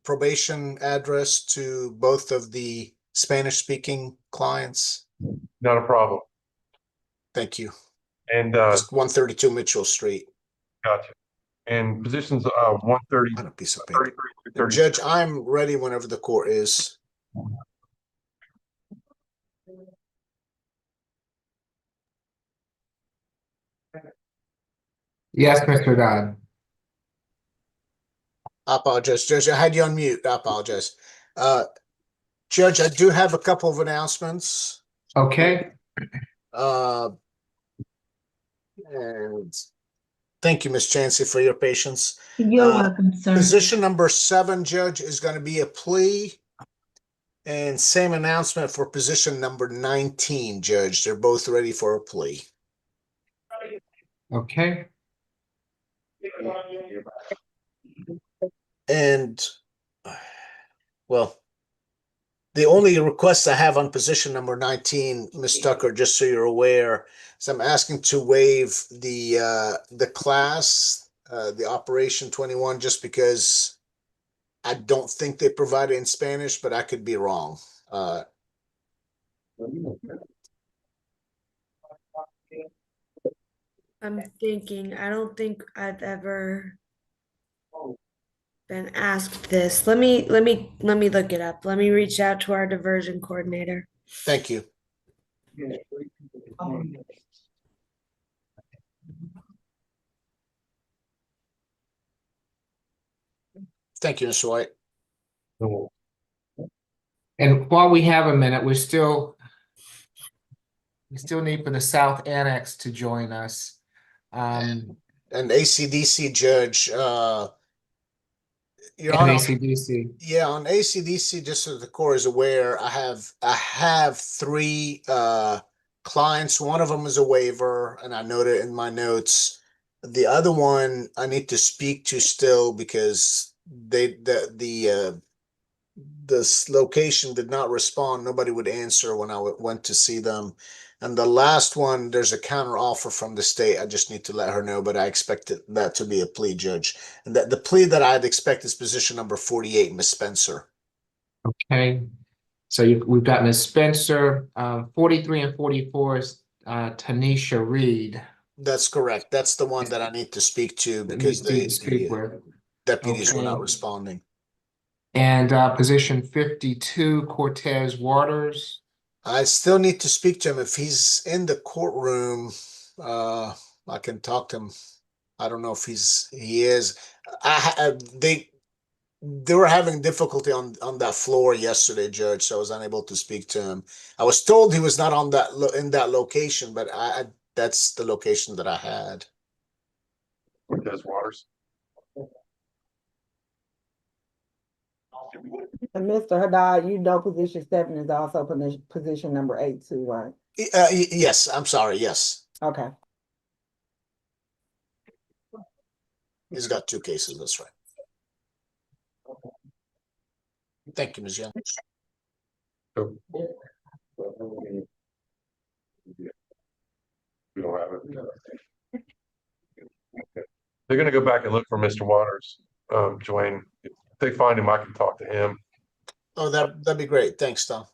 probation address to both of the Spanish-speaking clients? Not a problem. Thank you. And, Just 132 Mitchell Street gotcha. And positions, 130, on a piece of paper. 33 through 36. Judge, I'm ready whenever the court is. Yes, Mr. Dodd. I apologize, Judge. I had you on mute. I apologize. Judge, I do have a couple of announcements. Okay, And thank you, Ms. Chansey, for your patience. You're Uh, welcome, sir. Position number 7, Judge, is going to be a plea. And same announcement for position number 19, Judge. They're both ready for a plea. okay. And, well, the only request I have on position number 19, Ms. Tucker, just so you're aware, is I'm asking to waive the class, the Operation 21, just because I don't think they provide it in Spanish, but I could be wrong. I'm thinking, I don't think I've ever been asked this. Let me look it up. Let me reach out to our diversion coordinator. Thank you. Thank you, Mr. White. And while we have a minute, we still need for the South Annex to join us. And ACDC, Judge, Your And Honor, AC/DC. yeah, on ACDC, just so the court is aware, I have 3 clients. One of them is a waiver, and I noted in my notes. The other one I need to speak to still because this location did not respond. Nobody would answer when I went to see them. And the last one, there's a counter offer from the state. I just need to let her know, but I expected that to be a plea, Judge. And that the plea that I'd expect is position number 48, Miss Spencer. Okay, so we've got Ms. Spencer, 43 and 44 is Tanisha Reed. That's correct. That's the one that I need to speak to That because needs to the speak with. deputies were not Okay. responding. And position 52, Cortez Waters. I still need to speak to him. If he's in the courtroom, I can talk to him. I don't know if he is. They were having difficulty on that floor yesterday, Judge, so I was unable to speak to him. I was told he was not on that in that location, but that's the location that I had. Cortez Waters. And Mr. Haddad, you know, position 7 is also position number 8 too, right? Yes, I'm sorry. Yes, Okay. he's got 2 cases. That's right. Thank you, Ms. Young. So- We don't have it. Okay. They're gonna go back and look for Mr. Waters, Joanne. If they find him, I can talk to him. Oh, that'd be great. Thanks, Tom.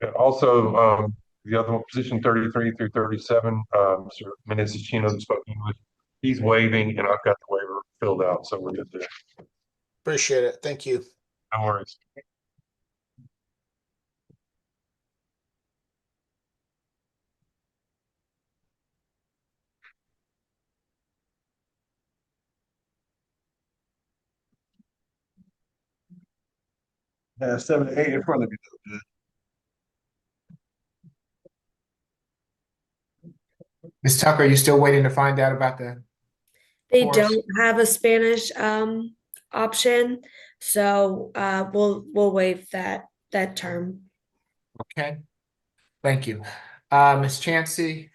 And also, the other one, position 33 through 37, Mr. Menezes spoke English. He's waiving, and I've got the waiver filled out, so we're good there. Appreciate it. Thank you. No worries. Have 7 and 8 in front of you, though, Judge. Ms. Tucker, are you still waiting to find out about the? They course. don't have a Spanish option, so we'll waive that term. Okay, thank you. Ms. Chansey,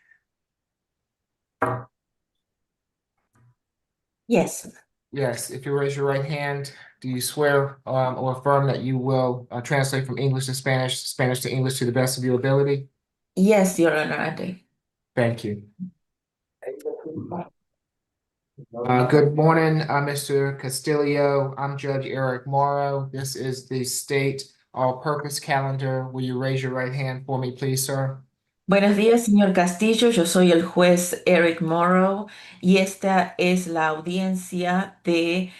Yes, yes, if you raise your right hand, do you swear or affirm that you will translate from English to Spanish, Spanish to English to the best of your ability? yes, Your Honor, I do. Thank you. Good morning, Mr. Castillo. I'm Judge Eric Morrow. This is the state all-purpose calendar. Will you raise your right hand for me, please, sir? Buenos días, señor Castillo. Yo soy el juez Eric Morrow y esta es la audiencia de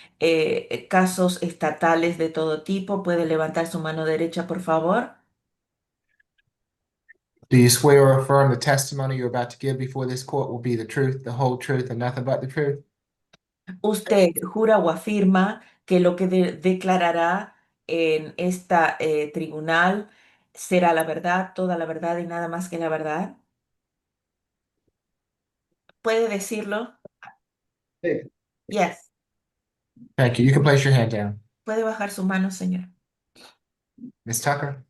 casos estatales de todo tipo. ¿Puede levantar su mano derecha, por favor? Do you swear or affirm the testimony you're about to give before this court will be the truth, the whole truth, and nothing but the truth? ¿Usted jura o afirma que lo que declarará en esta tribunal será la verdad, toda la verdad y nada más que la verdad? ¿Puede decirlo? Sí. Yes. Thank you. You can place your hand down. ¿Puede bajar su mano, señor? Ms. Tucker?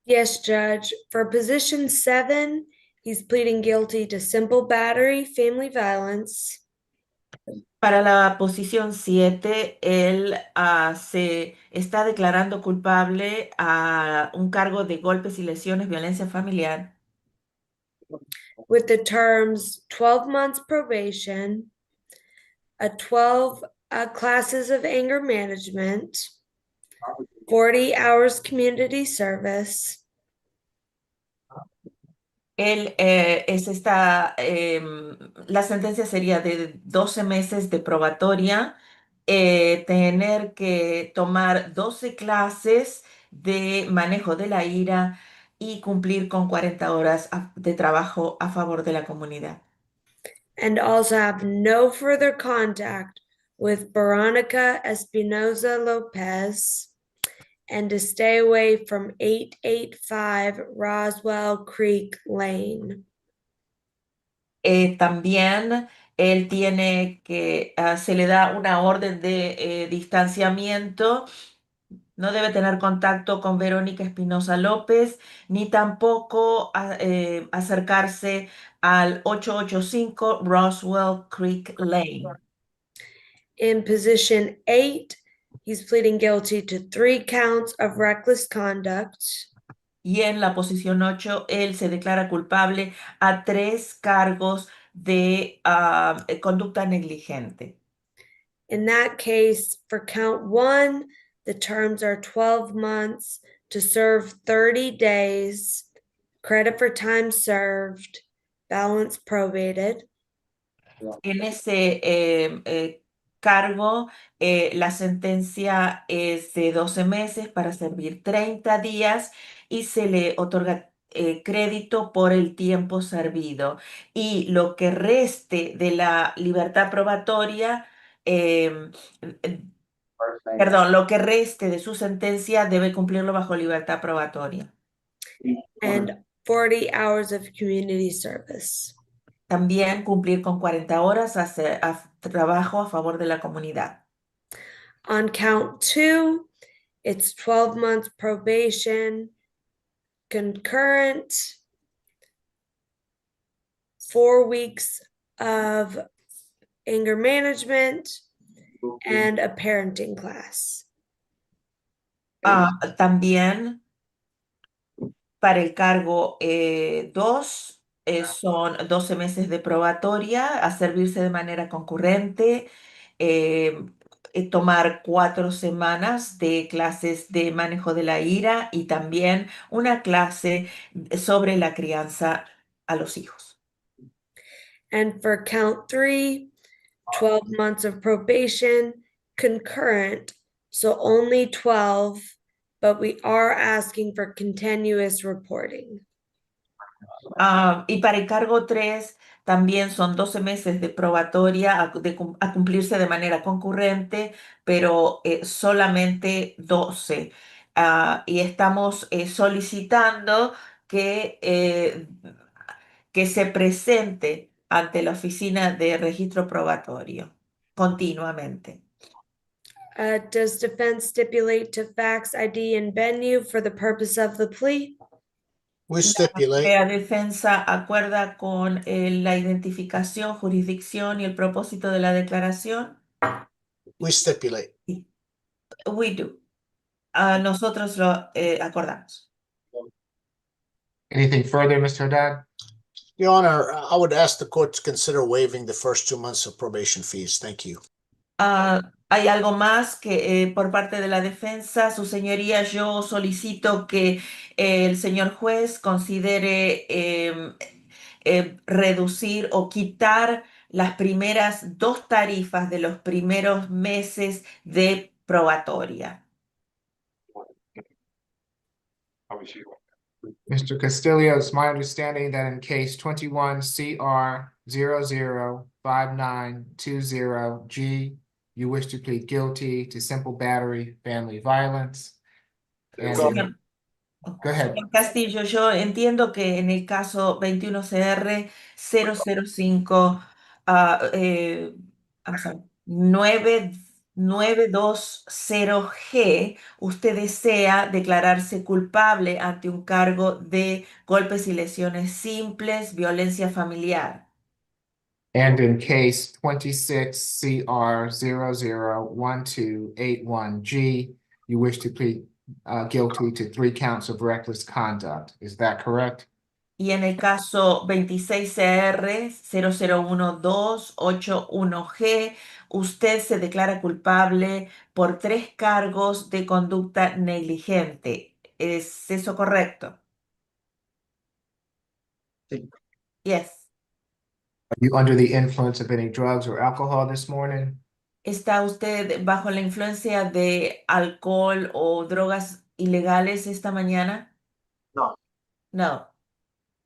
Yes, Judge. For position 7, he's pleading guilty to simple battery, family violence, Para la posición 7, él se está declarando culpable a un cargo de golpes y lesiones, violencia familiar, with the terms 12 months probation, 12 classes of anger management, 40 hours community service, Él la sentencia sería de 12 meses de probatoria, tener que tomar 12 clases de manejo de la ira y cumplir con 40 horas de trabajo a favor de la comunidad. and also have no further contact with Veronica Espinoza Lopez, and to stay away from 885 Roswell Creek Lane. También él tiene que, se le da una orden de distanciamiento. No debe tener contacto con Verónica Espinosa López, ni tampoco acercarse al 885 Roswell Creek Lane. In position 8, he's pleading guilty to 3 counts of reckless conduct, Y en la posición 8, él se declara culpable a 3 cargos de conducta negligente. In that case, for count 1, the terms are 12 months to serve 30 days, credit for time served, balance probated. En ese cargo, la sentencia es de 12 meses para servir 30 días y se le otorga crédito por el tiempo servido. Y lo que reste de la libertad probatoria, perdón, lo que reste de su sentencia debe cumplirlo bajo libertad probatoria. And 40 hours of community service. También cumplir con 40 horas trabajo a favor de la comunidad. On count 2, it's 12 months probation, concurrent, 4 weeks of anger management, and a parenting class. También para el cargo 2 son 12 meses de probatoria, a servirse de manera concurrente, tomar 4 semanas de clases de manejo de la ira y también una clase sobre la crianza a los hijos. And for count 3, 12 months of probation, concurrent, so only 12, but we are asking for continuous reporting. Y para el cargo 3 también son 12 meses de probatoria a cumplirse de manera concurrente, pero solamente 12. Y estamos solicitando que se presente ante la oficina de registro probatorio continuamente. Does defense stipulate to facts, ID, and venue for the purpose of the plea? We stipulate, La defensa acuerda con la identificación, jurisdicción y el propósito de la declaración. we stipulate. We do. Nosotros lo acordamos. Anything further, Mr. Haddad? Your Honor, I would ask the court to consider waiving the first 2 months of probation fees. Thank you. ¿Hay algo más que por parte de la defensa? Su señoría, yo solicito que el señor juez considere reducir o quitar las primeras 2 tarifas de los primeros meses de probatoria. Mr. Castillo, it's my understanding that in case 21 CR 005920G, you wish to plead guilty to simple battery, family violence. And Señor, go ahead. señor Castillo, yo entiendo que en el caso 21 CR 005, I'm sorry, 9920G, usted desea declararse culpable ante un cargo de golpes y lesiones simples, violencia familiar. And in case 26 CR 001281G, you wish to plead guilty to 3 counts of reckless conduct. Is that correct? Y en el caso 26CR 001281G, usted se declara culpable por 3 cargos de conducta negligente. ¿Es eso correcto? Sí. Yes. Are you under the influence of any drugs or alcohol this morning? ¿Está usted bajo la influencia de alcohol o drogas ilegales esta mañana? No. No.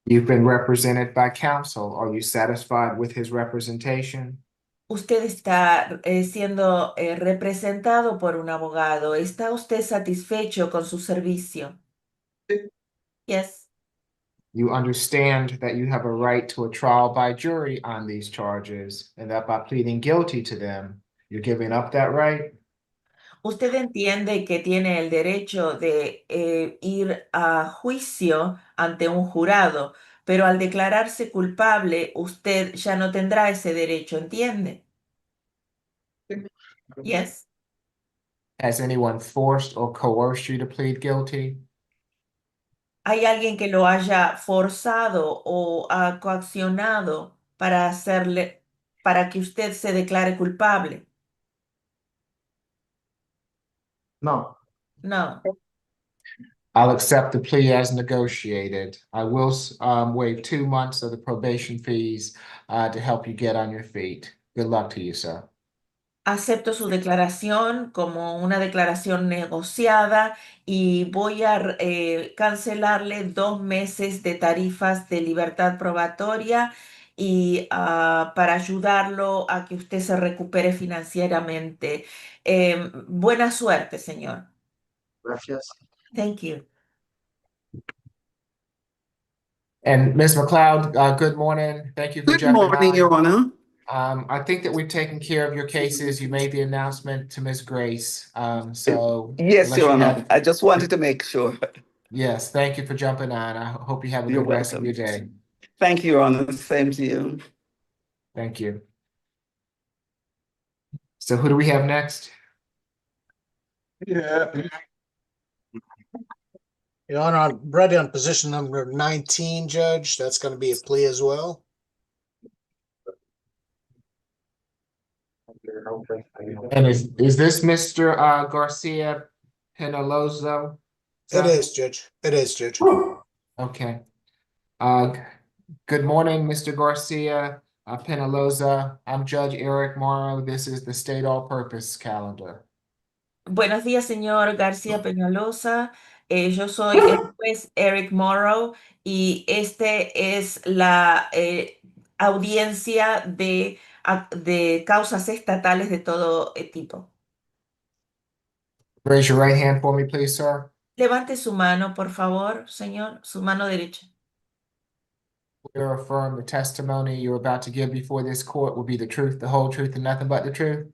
You've been represented by counsel. Are you satisfied with his representation? Usted está siendo representado por un abogado. ¿Está usted satisfecho con su servicio? Sí. Yes. You understand that you have a right to a trial by jury on these charges, and that by pleading guilty to them, you're giving up that right? Usted entiende que tiene el derecho de ir a juicio ante un jurado, pero al declararse culpable, usted ya no tendrá ese derecho, ¿entiende? Yes. Has anyone forced or coerced you to plead guilty? ¿Hay alguien que lo haya forzado o coaccionado para que usted se declare culpable? No. No. I'll accept the plea as negotiated. I will waive 2 months of the probation fees to help you get on your feet. Good luck to you, sir. Acepto su declaración como una declaración negociada y voy a cancelarle 2 meses de tarifas de libertad probatoria y para ayudarlo a que usted se recupere financieramente. Buena suerte, señor. Gracias. Thank you. And Ms. McLeod, good morning. Thank you for Good jumping morning, on. Your Honor. I think that we've taken care of your cases. You made the announcement to Ms. Grace. So Yes, unless Your you Honor. have- I just wanted to make sure. Yes, thank you for jumping on. I hope you have a You're good rest of welcome. your day. Thank you, Your Honor. Same to you. Thank you. So who do we have next? Yeah. Your Honor, I'm ready on position number 19, Judge. That's going to be a plea as well. And is this Mr. Garcia Penaloza? It is, Judge. It is, Judge. Okay. Good morning, Mr. Garcia Penaloza. I'm Judge Eric Morrow. This is the state all-purpose calendar. Buenos días, señor García Peñalosa. Yo soy el juez Eric Morrow y este es la audiencia de causas estatales de todo tipo. Raise your right hand for me, please, sir. Levante su mano, por favor, señor, su mano derecha. We affirm the testimony you're about to give before this court will be the truth, the whole truth, and nothing but the truth.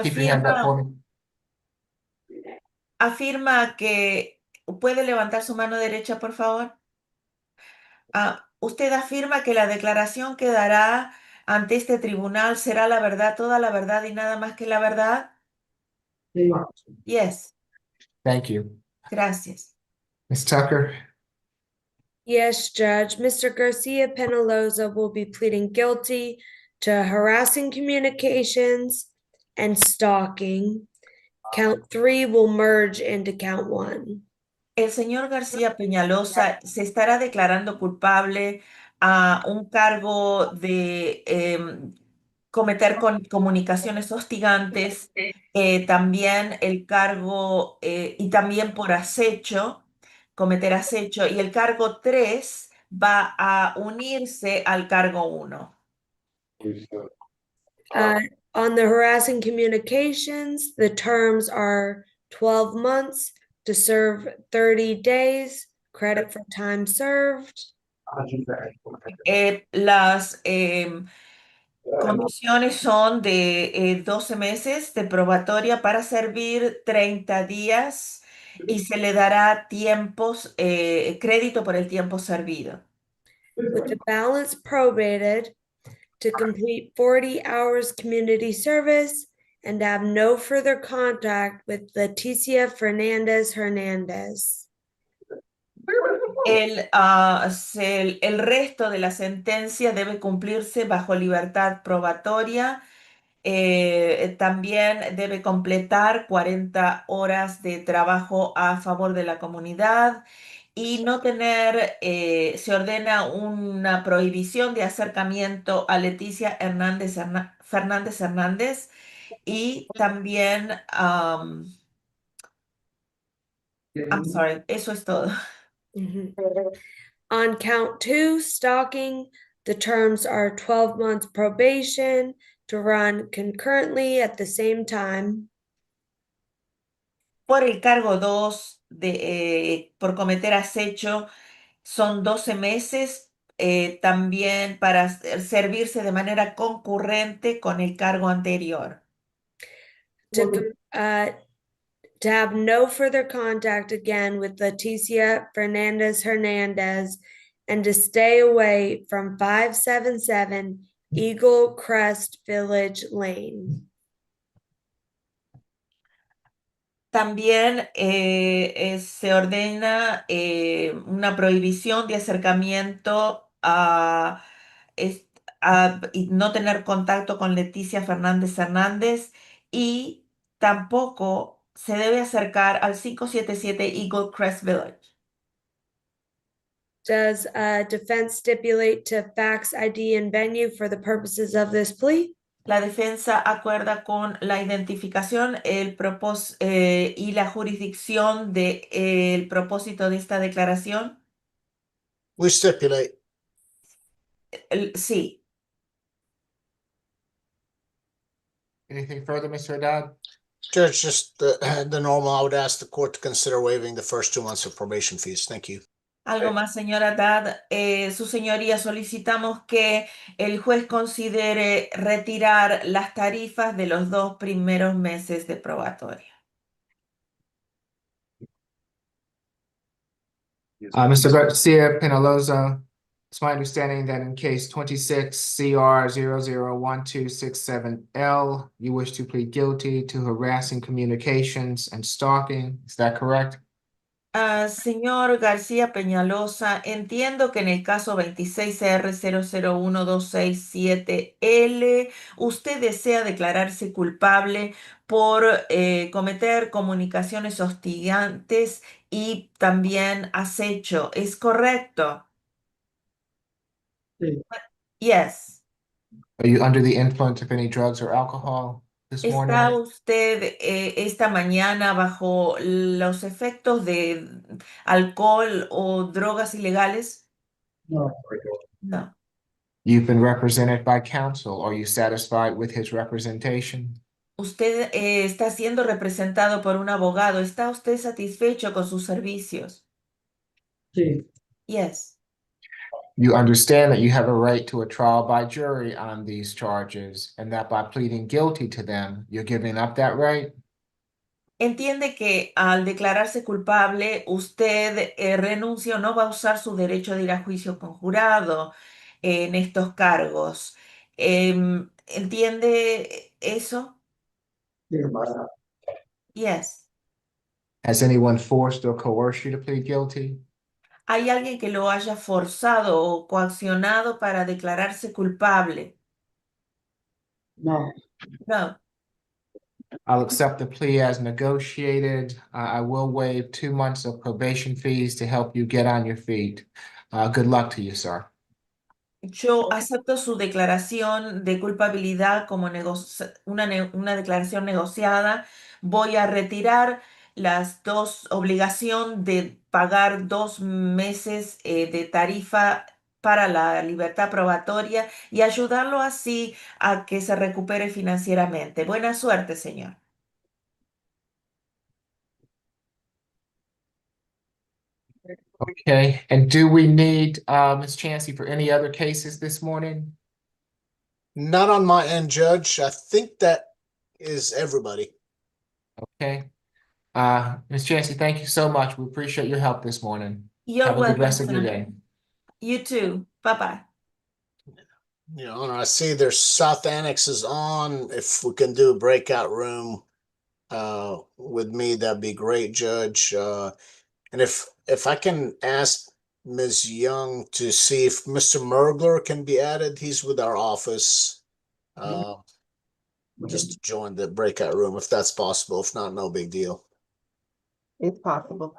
Keep your hand up for me. Afirma que puede levantar su mano derecha, por favor. Usted afirma que la declaración que dará ante este tribunal será la verdad, toda la verdad y nada más que la verdad. Yes, Thank you. gracias. Ms. Tucker, Yes, Judge. Mr. Garcia Penaloza will be pleading guilty to harassing communications and stalking. Count 3 will merge into count 1. El señor García Peñalosa se estará declarando culpable a un cargo de cometer comunicaciones hostigantes, también el cargo y también por acecho, cometer acecho, y el cargo 3 va a unirse al cargo 1. On the harassing communications, the terms are 12 months to serve 30 days, credit for time served. Las condiciones son de 12 meses de probatoria para servir 30 días y se le dará tiempos, crédito por el tiempo servido. With the balance probated to complete 40 hours community service and have no further contact with Leticia Fernandez Hernandez. El resto de la sentencia debe cumplirse bajo libertad probatoria. También debe completar 40 horas de trabajo a favor de la comunidad y no tener, se ordena una prohibición de acercamiento a Leticia Fernández Hernández y también, I'm sorry, eso es todo. Mhm. On count 2, stalking, the terms are 12 months probation to run concurrently at the same time. Por el cargo 2, por cometer acecho, son 12 meses, también para servirse de manera concurrente con el cargo anterior. To have no further contact again with Leticia Fernandez Hernandez and to stay away from 577 Eagle Crest Village Lane. También se ordena una prohibición de acercamiento y no tener contacto con Leticia Fernández Hernández y tampoco se debe acercar al 577 Eagle Crest Village. Does defense stipulate to fax ID and venue for the purposes of this plea? La defensa acuerda con la identificación y la jurisdicción del propósito de esta declaración. We stipulate. Sí. Anything further, Mr. Haddad? Judge, just the normal, I would ask the court to consider waiving the first 2 months of probation fees. Thank you. Algo más, señora Dad. Su señoría, solicitamos que el juez considere retirar las tarifas de los 2 primeros meses de probatoria. Mr. Garcia Penaloza, it's my understanding that in case 26 CR 001267L, you wish to plead guilty to harassing communications and stalking. Is that correct? Señor García Peñalosa, entiendo que en el caso 26CR001267L, usted desea declararse culpable por cometer comunicaciones hostigantes y también acecho. ¿Es correcto? Sí. Yes. Are you under the influence of any drugs or alcohol this morning? ¿Está usted esta mañana bajo los efectos de alcohol o drogas ilegales? No. No. You've been represented by counsel. Are you satisfied with his representation? Usted está siendo representado por un abogado. ¿Está usted satisfecho con sus servicios? Sí. Yes. You understand that you have a right to a trial by jury on these charges, and that by pleading guilty to them, you're giving up that right? Entiende que al declararse culpable, usted renuncia o no va a usar su derecho de ir a juicio con jurado en estos cargos. ¿Entiende eso? Sí. Yes. Has anyone forced or coerced you to plead guilty? ¿Hay alguien que lo haya forzado o coaccionado para declararse culpable? No. No. I'll accept the plea as negotiated. I will waive 2 months of probation fees to help you get on your feet. Good luck to you, sir. Yo acepto su declaración de culpabilidad como una declaración negociada. Voy a retirar las dos obligación de pagar 2 meses de tarifa para la libertad probatoria y ayudarlo así a que se recupere financieramente. Buena suerte, señor. Okay, and do we need Ms. Chancey for any other cases this morning? Not on my end, Judge. I think that is everybody. Okay. Ms. Chancey, thank you so much. We appreciate your help this morning. You're Have a good welcome, rest of your sir. day. You too. Bye-bye. Your Honor, I see their South Annex is on. If we can do a breakout room with me, that'd be great, Judge. And if I can ask Ms. Young to see if Mr. Mergler can be added, he's with our office. Just to join the breakout room if that's possible. If not, no big deal. It's possible.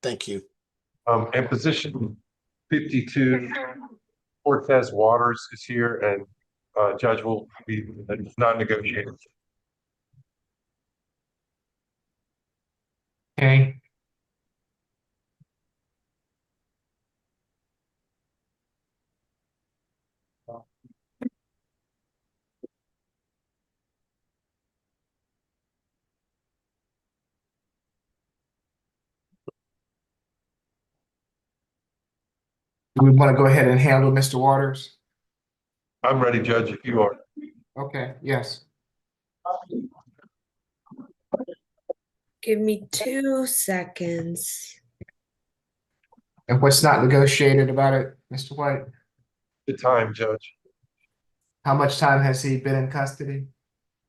Thank you. And position 52, Cortez Waters is here, and judge will be non-negotiated. Okay. Do we want to go ahead and handle Mr. Waters? I'm ready, Judge, if you are. Okay, yes. Give me 2 seconds. And what's not negotiated about it, Mr. White? The time, Judge. How much time has he been in custody?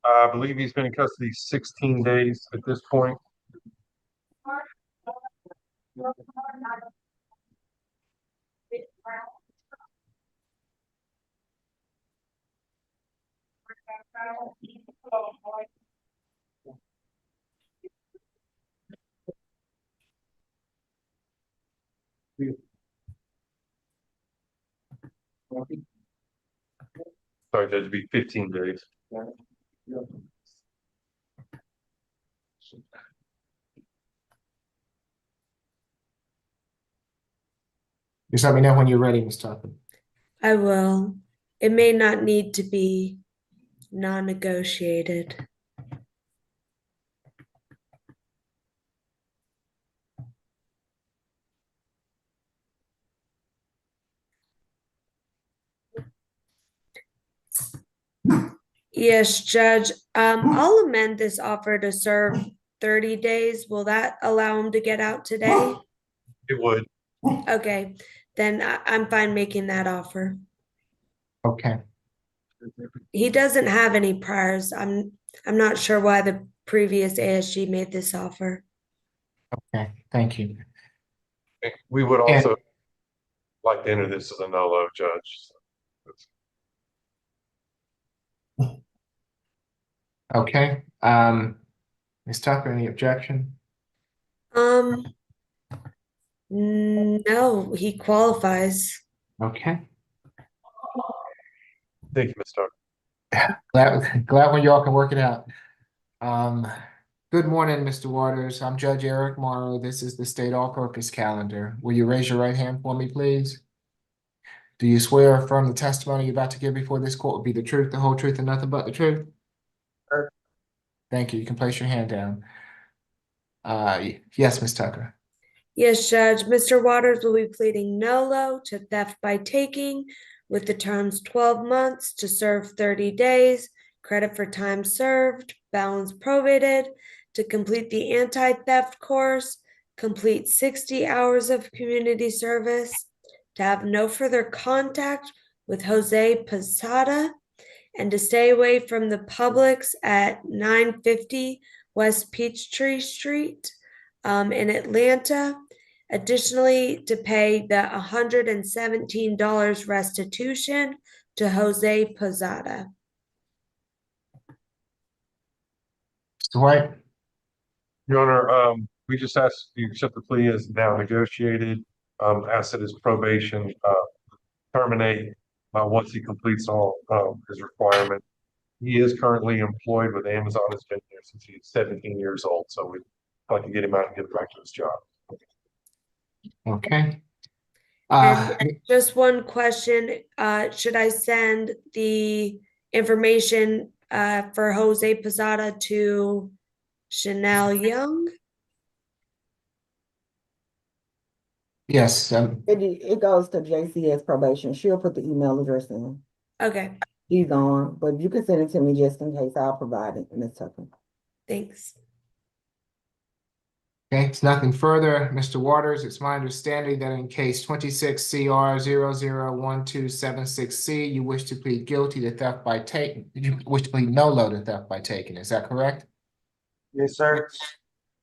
I believe he's been in custody 16 days at this point. Sorry, Judge, it'd be 15 days. Just let me know when you're ready, Ms. Tucker. I will. It may not need to be non-negotiated. Yes, Judge. I'll amend this offer to serve 30 days. Will that allow him to get out today? It would. Okay, then I'm fine making that offer. Okay. He doesn't have any priors. I'm not sure why the previous ASG made this offer. Okay, thank you. We would also like to enter this as a no-low, Judge. Okay, Ms. Tucker, any objection? No, he qualifies. Okay, Thank you, Ms. Tucker. glad when y'all can work it out. Good morning, Mr. Waters. I'm Judge Eric Morrow. This is the state all-purpose calendar. Will you raise your right hand for me, please? Do you swear or affirm the testimony you're about to give before this court will be the truth, the whole truth, and nothing but the truth? Sure. Thank you. You can place your hand down. Yes, Ms. Tucker. Yes, Judge. Mr. Waters will be pleading nolo to theft by taking with the terms 12 months to serve 30 days, credit for time served, balance prorated, to complete the anti-theft course, complete 60 hours of community service, to have no further contact with Jose Posada, and to stay away from the Publix at 950 West Peachtree Street in Atlanta, Additionally, to pay the $117 restitution to Jose Posada. Mr. White? Your Honor, we just asked you to accept the plea as now negotiated, ask that his probation, terminate, once he completes all, his requirement. He is currently employed with Amazon, has been there since he's 17 years old, so we'd like to get him out and get back to his job. Okay. And just one question, should I send the information for Jose Posada to Chanel Young? Yes, It goes to JCS probation. She'll put the email address in. Okay, He's on, but you can send it to me just in case. I'll provide it, Ms. Tucker. thanks. okay, it's nothing further. Mr. Waters, it's my understanding that in case 26 CR 001276C, you wish to plead guilty to theft by taking, you wish to plead no to theft by taking, is that correct? Yes, sir.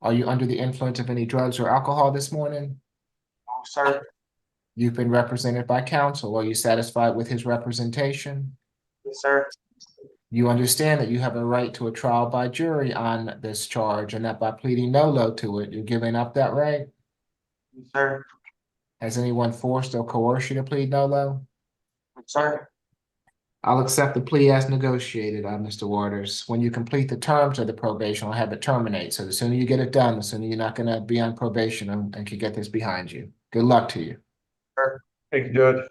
Are you under the influence of any drugs or alcohol this morning? No, sir. You've been represented by counsel. Are you satisfied with his representation? Yes, sir. You understand that you have a right to a trial by jury on this charge and that by pleading no to it, you're giving up that right? Yes, sir. Has anyone forced or coerced you to plead no? Yes, sir. I'll accept the plea as negotiated, Mr. Waters. When you complete the terms of the probation, I'll have it terminate. So the sooner you get it done, the sooner you're not gonna be on probation and can get this behind you. Good luck to you. Thank you, Judge.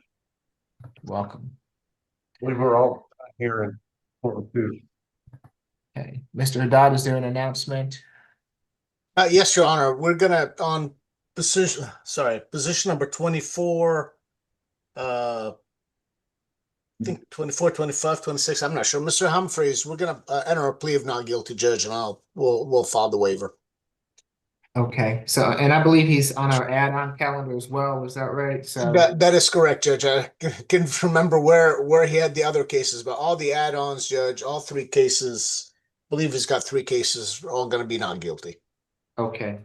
Welcome. We were all here in Portland too. Okay, Mr. Haddad, is there an announcement? Yes, Your Honor, we're gonna on position number 24, I think 24, 25, 26, I'm not sure. Mr. Humphreys, we're gonna enter a plea of not guilty, Judge, and we'll file the waiver. Okay, so, and I believe he's on our add-on calendar as well, is that right? So, That is correct, Judge. I can remember where he had the other cases, but all the add-ons, Judge, all three cases, I believe he's got three cases, all gonna be not guilty. okay.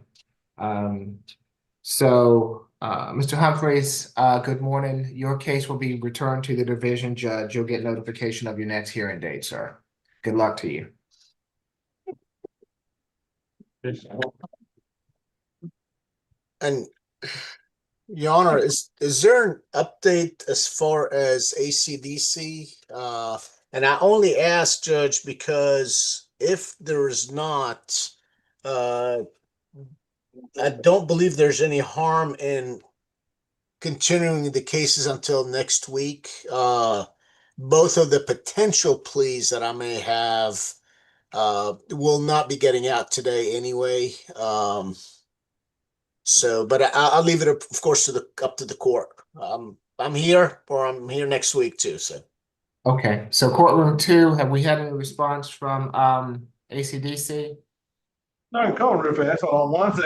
Mr. Humphreys, good morning. Your case will be returned to the division judge. You'll get notification of your next hearing date, sir. Good luck to you. And Your Honor, is there an update as far as ACDC? And I only ask, Judge, because if there is not, I don't believe there's any harm in continuing the cases until next week. Both of the potential pleas that I may have will not be getting out today anyway. But I'll leave it, of course, up to the court. I'm here, or I'm here next week too. So. Okay, so courtroom 2, have we had any response from ACDC? No, I can call real fast. Hold on one second.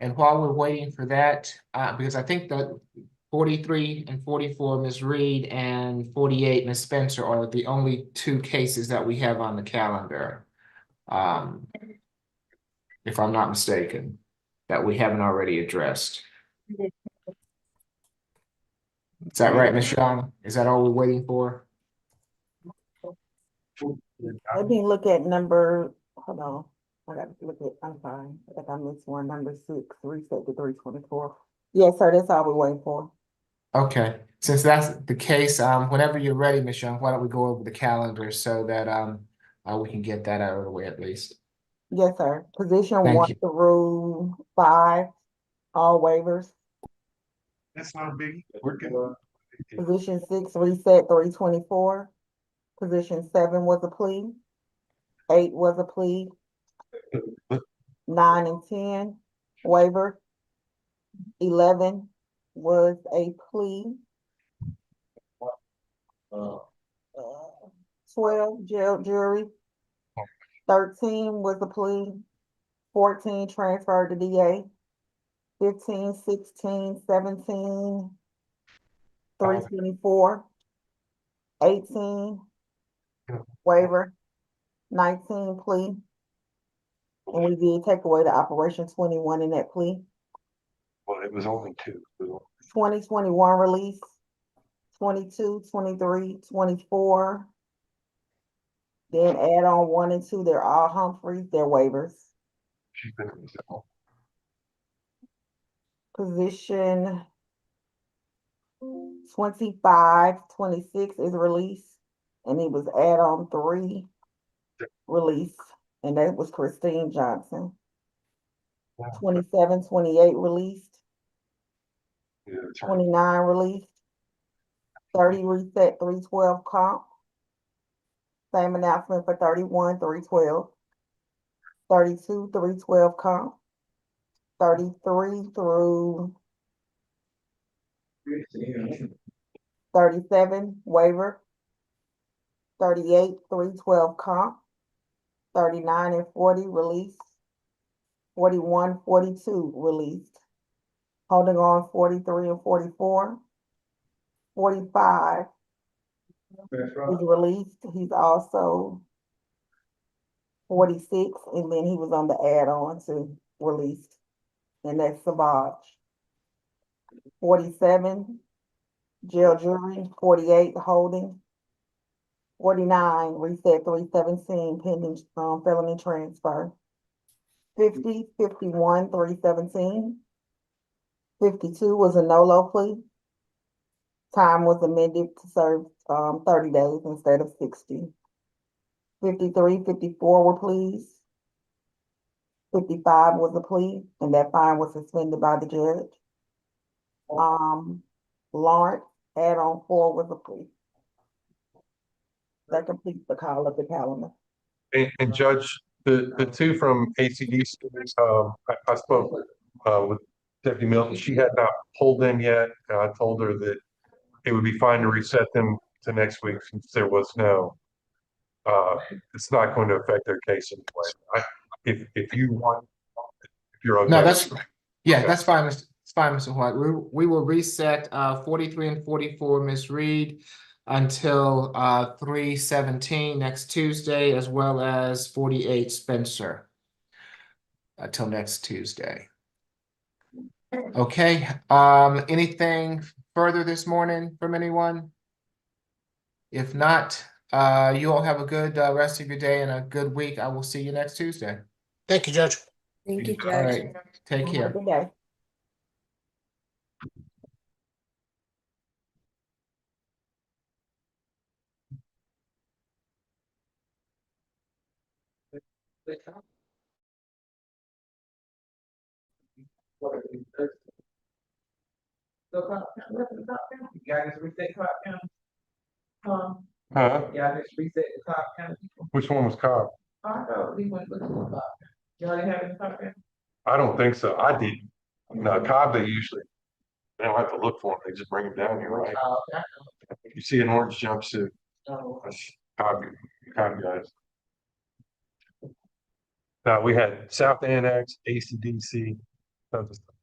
And while we're waiting for that, because I think that 43 and 44, Ms. Reed, and 48, Ms. Spencer are the only 2 cases that we have on the calendar. If I'm not mistaken, that we haven't already addressed. Is that right, Ms. Young? Is that all we're waiting for? Let me look at number, hold on. I gotta look at, I'm sorry, I think I missed one, number 6, reset to 324. Yes, sir, that's all we're waiting for. Okay, since that's the case, whenever you're ready, Ms. Young, why don't we go over the calendar so that we can get that out of the way at least. Yes, sir. Position Thank 1 you. through 5, all waivers. That's not a biggie. We're good. Position 6, reset 324. Position 7 was a plea. 8 was a plea. 9 and 10, waiver. 11 was a plea. 12, jail jury. 13 was a plea. 14 transferred to DA. 15, 16, 17, 324, 18, waiver, 19 plea. And we did take away the Operation 21 in that plea. Well, it was only two. 2021 release, 22, 23, 24. Then add on 1 and 2, they're all Humphreys, they're waivers. She's been. Position 25, 26 is release, and it was add on 3 release, and that was Christine Johnson. 27, 28 released, 29 released, 30 reset, 312 comp. Same announcement for 31, 312, 32, 312 comp, 33 through 37 waiver, 38, 312 comp, 39 and 40 release, 41, 42 released, holding on 43 and 44, 45 is released. He's also 46, and then he was on the add-on to released, and that's Savage. 47, jail jury, 48 holding, 49 reset 317 pending felony transfer, 50, 51, 317, 52 was a no-low plea. Time was amended to serve 30 days instead of 60. 53, 54 were pleas. 55 was a plea, and that fine was suspended by the judge. Lawrence, add-on 4 was a plea. That completes the call of the calendar. And Judge, the two from ACDC, I spoke with Deputy Milton. She had not pulled them yet. And I told her that it would be fine to reset them to next week since there was no, it's not going to affect their case anyway. If you want, if you're okay. No, that's, yeah, Okay. that's fine, it's fine, Mr. White. We will reset 43 and 44, Ms. Reed, until 3/17 next Tuesday, as well as 48 Spencer until next Tuesday. Okay, anything further this morning from anyone? If not, you all have a good rest of your day and a good week. I will see you next Tuesday. Thank you, Judge. Thank you, All Judge. right, take care. Good day. Huh? Yeah, just reset the Cobb County. Which one was Cobb? I know, we went looking for Cobb. Y'all didn't have any Cobb County? I don't think so. I didn't. No, Cobb, they usually, they don't have to look for them. They just bring them down here, right? Okay. You see an orange jumpsuit, Oh, that's Cobb guys. Now, we had South Annex, ACDC, tons of stuff.